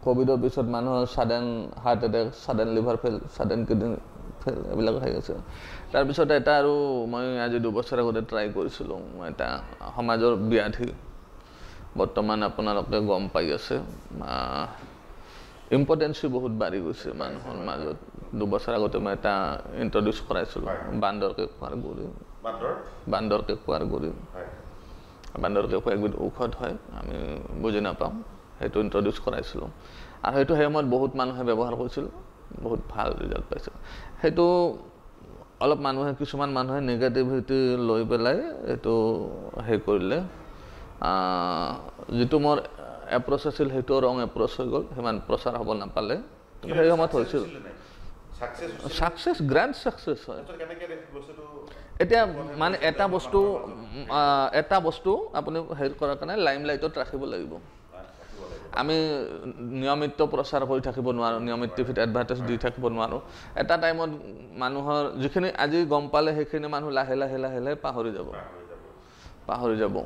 কোভিডৰ পিছত মানুহৰ sudden heart attack sudden liver fail sudden kidney fail এইবিলাক হৈ আছে তাৰপিছত এটা আৰু মই আজি 2 বছৰ আগতে ট্ৰাই কৰিছিলোঁ এটা সমাজৰ ব্যাধি বৰ্তমান আপোনালোকে গম পাই আছে ইম্পৰ্টেঞ্চি বহুত বাঢ়ি গৈছে মানুহৰ মাজত 2 বছৰ আগতে মই এটা ইন্ট্ৰডিউচ কৰাইছিলোঁ বান্দৰকে খোৱাৰ গুৰি বান্দৰকে খোৱাৰ গুৰি বান্দৰকে খোৱা একবিধ ঔষধ হয় আমি বুজি নাপাওঁ সেইটো ইন্ট্ৰডিউচ কৰাইছিলোঁ আৰু সেইটো সেই সময়ত বহুত মানুহে ব্যৱহাৰ কৰিছিল বহুত ভাল ৰিজাল্ট পাইছিল সেইটো অলপ মানুহে কিছুমান মানুহে নেগেটিভিটি লৈ পেলাই এইটো সেই কৰিলে যিটো মোৰ এপ্ৰ'চ আছিল সেইটো ৰং এপ্ৰ'চ হৈ গ'ল সিমান প্ৰচাৰ হ'ব নাপালে সেই সময়ত হৈছিল সাকসেস গ্ৰ্যান্ড সাকসেস হয় এটা মানে এটা বস্তু আপুনি হেৰি কৰাৰ কাৰণে লাইমলাইটত ৰাখিব লাগিব আমি নিয়মিত প্ৰচাৰ কৰি থাকিব নোৱাৰোঁ নিয়মিত টিভিত এডভাৰটাইজ দি থাকিব নোৱাৰোঁ এটা টাইমত মানুহৰ যিখিনি আজি গম পালে সেইখিনি মানুহ লাহে লাহে লাহে লাহে পাহৰি যাব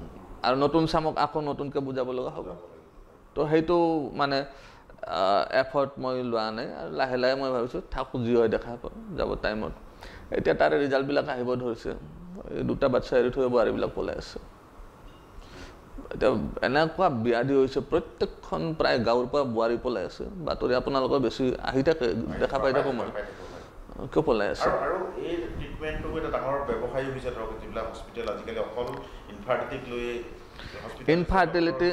আৰু নতুন চামক আকৌ নতুনকৈ বুজাব লগা হ'ব তো সেইটো মানে এফৰ্ট মই লোৱা নাই আৰু লাহে লাহে মই ভাবিছোঁ থাকোঁ যি হয় দেখা যাব টাইমত এতিয়া তাৰে ৰিজাল্টবিলাক আহিব ধৰিছে এই 2টা বাচ্চা এৰি থৈ বোৱাৰীবিলাক পলাই আছে এতিয়া এনেকুৱা ব্যাধি হৈছে প্ৰত্যেকখন প্ৰায় গাঁৱৰ পৰা বোৱাৰী পলাই আছে বাতৰি আপোনালোকৰ বেছি আহি থাকে দেখা পাই থাকোঁ মই কিয় পলাই আছে আৰু এই ট্ৰিটমেণ্টটো এটা ডাঙৰ ব্যৱসায় হৈছে ধৰক যিবিলাক হস্পিটেল আজিকালি অকল ইনফাৰ্টিলিটিক লৈ ইনফাৰ্টিলিটি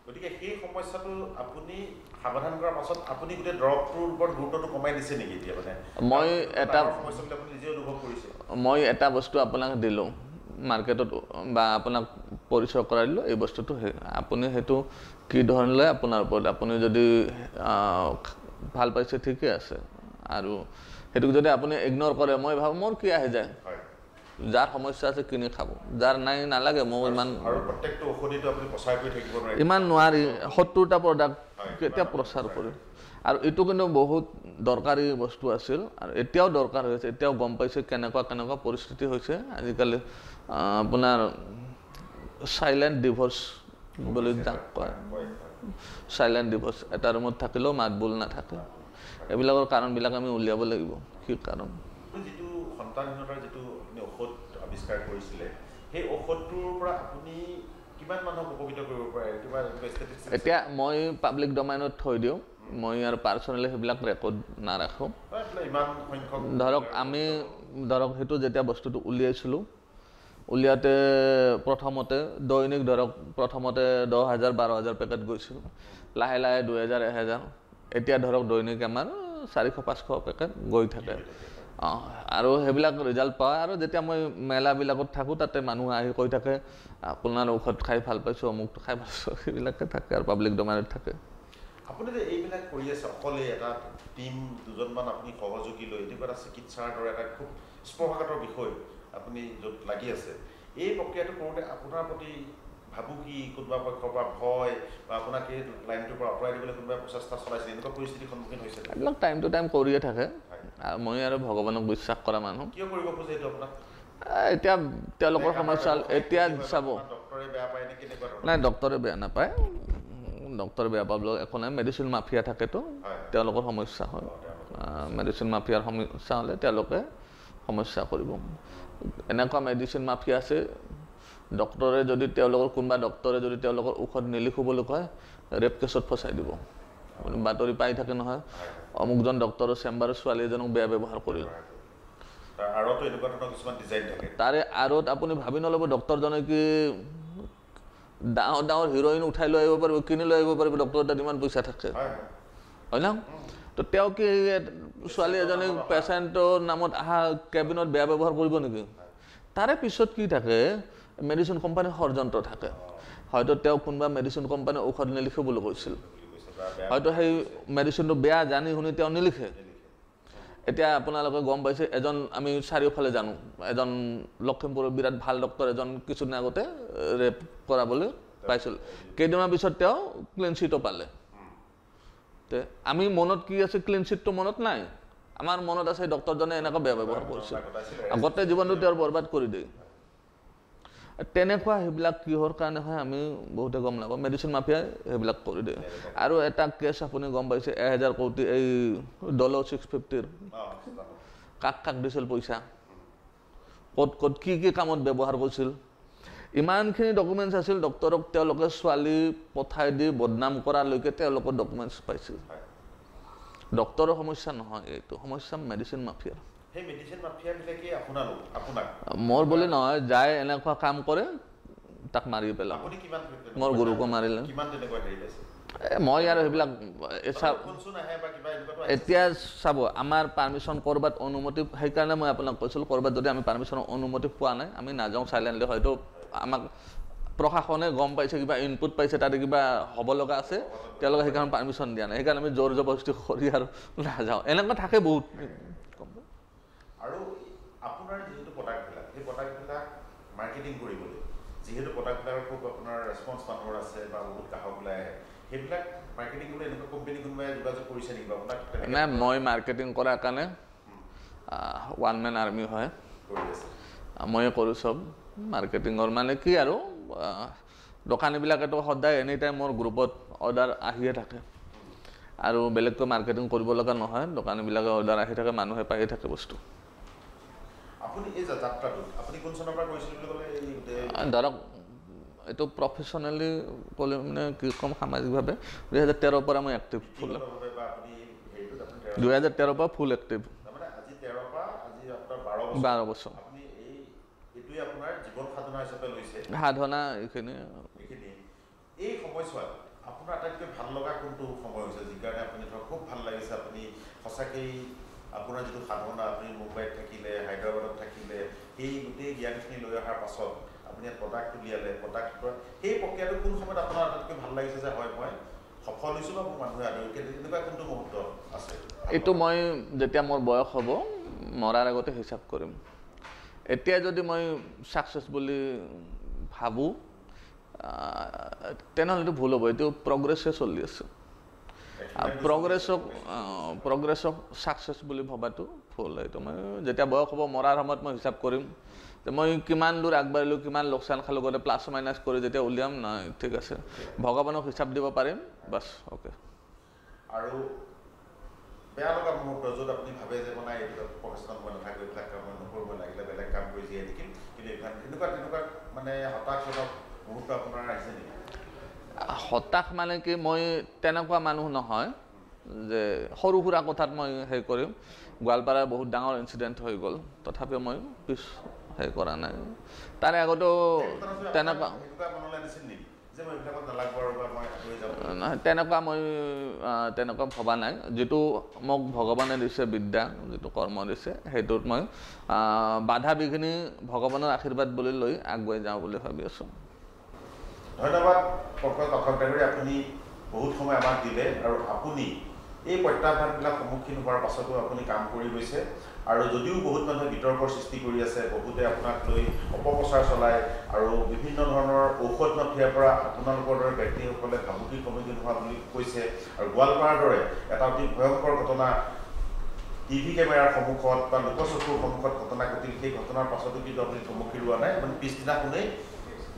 গতিকে সেই সমস্যাটো আপুনি সমাধান কৰাৰ পাছত আপুনি গোটেই দৰৱটোৰ ওপৰত গুৰুত্বটো কমাই দিছে নেকি এতিয়া মানে মই এটা সমস্যাবিলাক আপুনি নিজে অনুভৱ কৰিছে মই এটা বস্তু আপোনাক দিলোঁ মাৰ্কেটত বা আপোনাক পৰিচয় কৰাই দিলোঁ এই বস্তুটো আপুনি সেইটো কি ধৰণে লয় আপোনাৰ ওপৰত আপুনি যদি ভাল পাইছে ঠিকে আছে আৰু সেইটোক যদি আপুনি ইগন'ৰ কৰে মই ভাবোঁ মোৰ কি আহি যায় যাৰ সমস্যা আছে কিনি খাব যাৰ নাই নালাগে মই ইমান নোৱাৰি 70টা প্ৰডাক্ট কেতিয়া প্ৰচাৰ কৰিম আৰু এইটো কিন্তু বহুত দৰকাৰী বস্তু আছিল আৰু এতিয়াও দৰকাৰ হৈছে এতিয়াও গম পাইছে কেনেকুৱা পৰিস্থিতি হৈছে আজিকালি আপোনাৰ সাইলেন্ট ডিভোৰ্স বুলি যাক কয় সাইলেন্ট ডিভোৰ্স এটা ৰুমত থাকিলেও মাত বোল নাথাকে এইবিলাকৰ কাৰণবিলাক আমি উলিয়াব লাগিব কি কাৰণ যিটো সন্তানহীনতাৰ যিটো আপুনি ঔষধ আৱিষ্কাৰ কৰিছিলে সেই ঔষধটোৰ পৰা আপুনি কিমান মানুহক উপকৃত কৰিব পাৰে কিবা ষ্টেটিষ্টিক্স এতিয়া মই পাব্লিক ডোমেইনত থৈ দিওঁ মই আৰু পাৰ্চনেলি সেইবিলাক ৰেকৰ্ড নাৰাখোঁ ইমান সংখ্যক ধৰক আমি ধৰক সেইটো যেতিয়া বস্তুটো উলিয়াইছিলোঁ উলিয়াতে প্ৰথমতে দৈনিক ধৰক প্ৰথমতে 10,000 12,000 পেকেট গৈছিল লাহে লাহে 2,000 1,000 এতিয়া ধৰক দৈনিক আমাৰ 400-500 পেকেট গৈ থাকে আৰু সেইবিলাক ৰিজাল্ট পায় আৰু যেতিয়া মই মেলাবিলাকত থাকোঁ তাতে মানুহ আহি কৈ থাকে আপোনাৰ ঔষধ খাই ভাল পাইছোঁ অমুকটো খাই ভাল পাইছোঁ সেইবিলাকে থাকে আৰু পাব্লিক ডোমেইনত থাকে আপুনি যে এইবিলাক কৰি আছে অকলে এটা টিম দুজনমান আপুনি সহযোগী লৈ এইটো এটা চিকিৎসাৰ দৰে এটা খুব স্পৰ্শকাতৰ বিষয় আপুনি য'ত লাগি আছে এই প্ৰক্ৰিয়াটো কৰোঁতে আপোনাৰ প্ৰতি ভাবুকি কোনোবা পক্ষৰ পৰা ভয় বা আপোনাক এই লাইনটোৰ পৰা আঁতৰাই দিবলৈ কোনোবা প্ৰচেষ্টা চলাইছে এনেকুৱা পৰিস্থিতিৰ সন্মুখীন হৈছে এইবিলাক টাইম টু টাইম কৰিয়ে থাকে আৰু মই আৰু ভগৱানক বিশ্বাস কৰা মানুহ কিয় কৰিব খোজে এইটো আপোনাক এতিয়া তেওঁলোকৰ সমস্যা এতিয়া চাব ডক্টৰে বেয়া পায় নে কেনেকুৱা নাই ডক্টৰে বেয়া নাপায় ডক্টৰে বেয়া পাবলৈ একো নাই মেডিচিন মাফিয়া থাকেতো তেওঁলোকৰ সমস্যা হয় মেডিচিন মাফিয়াৰ সমস্যা হ'লে তেওঁলোকে সমস্যা কৰিব এনেকুৱা মেডিচিন মাফিয়া আছে ডক্টৰে যদি তেওঁলোকৰ কোনোবা ডক্টৰে যদি তেওঁলোকৰ ঔষধ নিলিখো বুলি কয় ৰেপ কেছত ফচাই দিব বাতৰি পাই থাকে নহয় অমুকজন ডক্টৰৰ চেম্বাৰৰ ছোৱালী এজনক বেয়া ব্যৱহাৰ কৰিল আৰতো এনেকুৱা ধৰণৰ কিছুমান ডিজাইন থাকে তাৰে আৰত আপুনি ভাবি নল'ব ডক্টৰজনে কি ডাঙৰ হিৰোইন উঠাই লৈ আহিব পাৰিব কিনি লৈ আহিব পাৰিব ডক্টৰৰ তাত ইমান পইচা থাকে হয় না তো তেওঁ কি ছোৱালী এজনী পেচেণ্টৰ নামত অহা কেবিনত বেয়া ব্যৱহাৰ কৰিব নেকি তাৰে পিছত কি থাকে মেডিচিন কোম্পানীৰ ষড়যন্ত্ৰ থাকে হয়তো তেওঁ কোনোবা মেডিচিন কোম্পানীৰ ঔষধ নিলিখে বুলি কৈছিল হয়তো সেই মেডিচিনটো বেয়া জানি শুনি তেওঁ নিলিখে এতিয়া আপোনালোকে গম পাইছে এজন আমি চাৰিওফালে জানো এজন লখিমপুৰৰ বিৰাট ভাল ডক্টৰ এজন কিছুদিন আগতে ৰেপ কৰাবলৈ পাইছিল কেইদিনমান পিছত তেওঁ ক্লিন চিটো পালে তে আমি মনত কি আছে ক্লিন চিটটো মনত নাই আমাৰ মনত আছে ডক্টৰজনে এনেকুৱা বেয়া ব্যৱহাৰ কৰিছিল গোটেই জীৱনটো তেওঁৰ বৰবাদ কৰি দিয়ে তেনেকুৱা সেইবিলাক কিহৰ কাৰণে হয় আমি বহুতে গম নাপাওঁ মেডিচিন মাফিয়াই সেইবিলাক কৰি দিয়ে আৰু এটা কেছ আপুনি গম পাইছে 1,000 কোটি এই ডল 650 কাক দিছিল পইচা ক'ত কি কামত ব্যৱহাৰ কৰিছিল ইমানখিনি ডকুমেণ্টছ আছিল ডক্টৰক তেওঁলোকে ছোৱালী পঠাই দি বদনাম কৰালৈকে তেওঁলোকৰ ডকুমেণ্টছ পাইছিল ডক্টৰৰ সমস্যা নহয় এইটো সমস্যা মেডিচিন মাফিয়াৰ সেই মেডিচিন মাফিয়াবিলাকে আপোনাক মোৰ বুলি নহয় যায় এনেকুৱা কাম কৰে তাক মাৰি পেলাম আপুনি কিমান মোৰ গুৰুকো মাৰিলে কিমান তেনেকুৱা হেৰি পাইছে মই আৰু সেইবিলাক এতিয়া চাব আমাৰ পাৰ্মিশ্যন ক'ৰবাত অনুমতি সেইকাৰণে মই আপোনাক কৈছিলোঁ ক'ৰবাত যদি আমি পাৰ্মিশ্যনৰ অনুমতি পোৱা নাই আমি নাযাওঁ চাইলেণ্টলি হয়তো আমাক প্ৰশাসনে গম পাইছে কিবা ইনপুট পাইছে তাতে কিবা হ'ব লগা আছে তেওঁলোকে সেইকাৰণে পাৰ্মিশ্যন দিয়া নাই সেইকাৰণে আমি জোৰ জবৰদস্তি কৰি আৰু নাযাওঁ এনেকুৱা থাকে বহুত আৰু আপোনাৰ যিহেতু প্ৰডাক্টবিলাক সেই প্ৰডাক্টবিলাক মাৰ্কেটিং কৰিবলৈ যিহেতু প্ৰডাক্টবিলাকৰ খুব আপোনাৰ ৰেছপন্স মানুহৰ আছে বা বহুত গ্ৰাহক ওলাই আহে সেইবিলাক মাৰ্কেটিং কৰিবলৈ এনেকুৱা কোম্পানী কোনোবাই যোগাযোগ কৰিছে নেকি আপোনাক নাই মই মাৰ্কেটিং কৰাৰ কাৰণে ওৱান মেন আৰ্মি হয় ময়ে কৰোঁ চব মাৰ্কেটিঙৰ মানে কি আৰু দোকানীবিলাকেতো সদায় এনি টাইম মোৰ গ্ৰুপত অৰ্ডাৰ আহিয়ে থাকে আৰু বেলেগকৈ মাৰ্কেটিং কৰিব লগা নহয় দোকানীবিলাকে অৰ্ডাৰ আহি থাকে মানুহে পায়ে থাকে বস্তু আপুনি এই যাত্ৰাটোত আপুনি কোন চনৰ পৰা কৰিছিল বুলি ক'লে ধৰক এইটো প্ৰফেশ্যনেলি ক'লে মানে কি ক'ম সামাজিকভাৱে 2013 পৰা মই এক্টিভ ফুল 2013 পৰা ফুল এক্টিভ 12 বছৰ আপোনাৰ জীৱন সাধনা হিচাপে লৈছে সাধনা এইখিনি এই সময়ছোৱাত আপোনাৰ আটাইতকৈ ভাল লগা কোনটো সময় হৈছে যি কাৰণে আপুনি ধৰক খুব ভাল লাগিছে আপুনি সঁচাকেই আপোনাৰ যিটো সাধনা আপুনি মুম্বাইত থাকিলে হায়দৰাবাদত থাকিলে সেই গোটেই জ্ঞানখিনি লৈ অহাৰ পাছত আপুনি ইয়াত প্ৰডাক্ট উলিয়ালে প্ৰডাক্ট সেই প্ৰক্ৰিয়াটো কোন সময়ত আপোনাৰ আটাইতকৈ ভাল লাগিছে যে হয় মই সফল হৈছোঁ বা মোৰ মানুহে আদৰি তেনেকুৱা কোনটো মুহূৰ্ত আছে এইটো মই যেতিয়া মোৰ বয়স হ'ব মৰাৰ আগতে হিচাপ কৰিম এতিয়া যদি মই ছাকচেছ বুলি ভাবোঁ তেনেহ'লে এইটো ভুল হ'ব এইটো প্ৰগ্ৰেছে চলি আছে প্ৰগ্ৰেছক ছাকচেছ বুলি ভবাটো ভুল এইটো মই যেতিয়া বয়স হ'ব মৰাৰ সময়ত মই হিচাপ কৰিম যে মই কিমান দূৰ আগবাঢ়িলোঁ কিমান লোকচান খালোঁ গোটেই প্লাছ মাইনাছ কৰি যেতিয়া উলিয়াম নাই ঠিক আছে ভগৱানক হিচাপ দিব পাৰিম বাছ অ'কে আৰু বেয়া লগা মুহূৰ্ত য'ত আপুনি ভাবে যে মানে এইবিলাক প্ৰফেশ্যনেল মই নাথাকোঁ এইবিলাক কাম মই নকৰিব লাগিলে বেলেগ কাম কৰি জীয়াই থাকিম কিন্তু তেনেকুৱা মানে হতাশজনক মুহূৰ্ত আপোনাৰ আহিছে নেকি হতাশ মানে কি মই তেনেকুৱা মানুহ নহয় যে সৰু সুৰা কথাত মই হেৰি কৰিম গোৱালপাৰাৰ বহুত ডাঙৰ ইনচিডেণ্ট হৈ গ'ল তথাপিও মই পিছ হেৰি কৰা নাই তাৰে আগতেও তেনেকুৱা নহয় তেনেকুৱা ভবা নাই যিটো মোক ভগৱানে দিছে বিদ্যা যিটো কৰ্ম দিছে সেইটোত মই বাধা বিঘিনি ভগৱানৰ আশীৰ্বাদ বুলি লৈ আগুৱাই যাওঁ বুলি ভাবি আছোঁ ধন্যবাদ পংকজ পাঠক আপুনি বহুত সময় আমাক দিলে আৰু আপুনি এই প্ৰত্যাহ্বানবিলাক সন্মুখীন হোৱাৰ পাছতো আপুনি কাম কৰি গৈছে আৰু যদিও বহুত মানুহে বিতৰ্কৰ সৃষ্টি কৰি আছে বহুতে আপোনাক লৈ অপপ্ৰচাৰ চলায় আৰু বিভিন্ন ধৰণৰ ঔষধ মাফিয়াৰ পৰা আপোনালোকৰ দৰে ব্যক্তিসকলে ভাবুকিৰ সন্মুখীন হোৱা বুলি কৈছে আৰু গোৱালপাৰাৰ দৰে এটা অতি ভয়ংকৰ ঘটনা টিভি কেমেৰাৰ সন্মুখত বা লোকচকুৰ সন্মুখত ঘটনা ঘটিল সেই ঘটনাৰ পাছতো কিন্তু আপুনি থমকি ৰোৱা নাই মানে পিছদিনাখনেই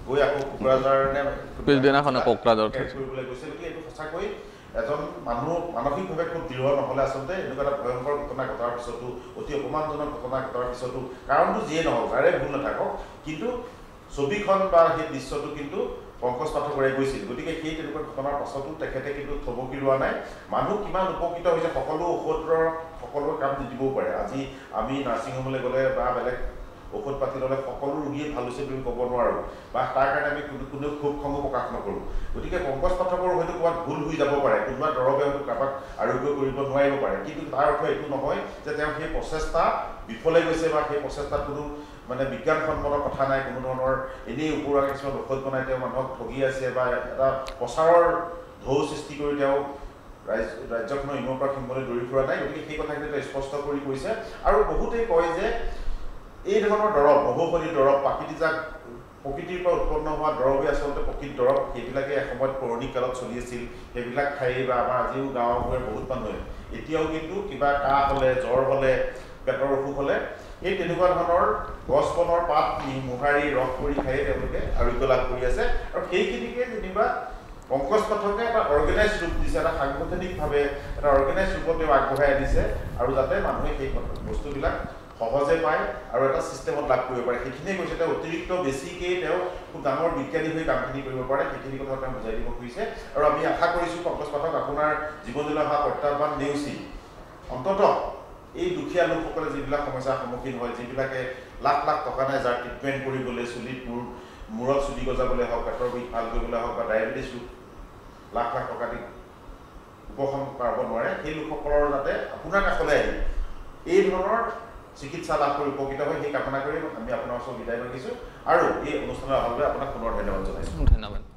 গৈ আকৌ কোকৰাঝাৰ নে পিছদিনাখনে কোকৰাঝাৰ কৰিবলৈ গৈছিল কি এইটো সঁচাকৈ এজন মানুহ মানসিকভাৱে খুব দৃঢ় নহ'লে আচলতে এনেকুৱা এটা ভয়ংকৰ ঘটনা ঘটাৰ পিছতো অতি অপমানজনক ঘটনা ঘটাৰ পিছতো কাৰণটো যিয়ে নহওক যাৰে ভুল নাথাকক কিন্তু ছবিখন বা সেই দৃশ্যটো কিন্তু পংকজ পাঠকৰে গৈছিল গতিকে সেই তেনেকুৱা ঘটনাৰ পাছতো তেখেতে কিন্তু থমকি ৰোৱা নাই মানুহ কিমান উপকৃত হৈছে সকলো ঔষধৰ সকলো কাম দিবও পাৰে আজি আমি নাৰ্ছিং হোমলৈ গ'লে বা বেলেগ ঔষধ পাতি ল'লে সকলো ৰোগীয়ে ভাল হৈছে বুলি ক'ব নোৱাৰোঁ বা তাৰ কাৰণে আমি কোনেও ক্ষোভ খংগ প্ৰকাশ নকৰোঁ গতিকে পংকজ পাঠকৰ হয়তো ক'ৰবাত ভুল হৈ যাব পাৰে কোনোবা দৰৱে হয়তো কাৰোবাক আৰোগ্য কৰিব নোৱাৰিব পাৰে কিন্তু তাৰ অৰ্থ এইটো নহয় যে তেওঁ সেই প্ৰচেষ্টা বিফলে গৈছে বা সেই প্ৰচেষ্টাত কোনো মানে বিজ্ঞানসন্মত কথা নাই কোনো ধৰণৰ এনেই ওপৰুৱা কিছুমান ঔষধ বনাই তেওঁ মানুহক ঠগি আছে বা এটা প্ৰচাৰৰ ঢৌ সৃষ্টি কৰি তেওঁ ৰাজ্যখনৰ ইমূৰৰ পৰা সিমূৰলৈ দৌৰি ফুৰা নাই গতিকে সেই কথাখিনি তেওঁ স্পষ্ট কৰি কৈছে আৰু বহুতেই কয় যে এই ধৰণৰ দৰৱ বহুখনি দৰৱ প্ৰকৃতিৰ পৰা উৎপন্ন হোৱা দৰৱেই আচলতে প্ৰকৃত দৰৱ সেইবিলাকে এসময়ত পৌৰাণিক কালত চলি আছিল সেইবিলাক খাই বা আমাৰ আজিও গাঁৱৰ বহুত মানুহে এতিয়াও কিন্তু কিবা কাহ হ'লে জ্বৰ হ'লে পেটৰ অসুখ হ'লে এই তেনেকুৱা ধৰণৰ গছ বনৰ পাত মোহাৰি ৰস কৰি খায়ে তেওঁলোকে আৰোগ্য লাভ কৰি আছে আৰু সেইখিনিকে যেনিবা পংকজ পাঠকে এটা অৰ্গেনাইজ ৰূপ দিছে এটা সাংগঠনিকভাৱে এটা অৰ্গেনাইজ ৰূপত তেওঁ আগবঢ়াই আনিছে আৰু যাতে মানুহে সেই বস্তুবিলাক সহজে পায় আৰু এটা চিষ্টেমত লাভ কৰিব পাৰে সেইখিনিয়ে কৈছে তেওঁ অতিৰিক্ত বেছিকেই তেওঁ খুব ডাঙৰ বিজ্ঞানী হৈ কামখিনি কৰিব পাৰে সেইখিনি কথা তেওঁ বুজাই দিব খুজিছে আৰু আমি আশা কৰিছোঁ পংকজ পাঠক আপোনাৰ জীৱনলৈ অহা প্ৰত্যাহ্বান নেওচি অন্ততঃ এই দুখীয়া লোকসকলে যিবিলাক সমস্যাৰ সন্মুখীন হয় যিবিলাকে লাখ লাখ টকা নাই যাৰ ট্ৰিটমেণ্ট কৰিবলৈ চুলিত মূৰত চুলি গজাবলৈ হওক পেটৰ বিষ ভাল কৰিবলৈ হওক বা ডায়েবেটিছ ৰোগ লাখ লাখ টকা দি উপশম পাব নোৱাৰে সেই লোকসকলৰ যাতে আপোনাৰ কাষলৈ আহি এই ধৰণৰ চিকিৎসা লাভ কৰি উপকৃত হয় সেই কামনা কৰি আমি আপোনাৰ ওচৰত বিদায় ৰাখিছোঁ আৰু এই অনুষ্ঠানৰ আহ্বান আপোনাক পুনৰ ধন্যবাদ জনাইছোঁ ধন্যবাদ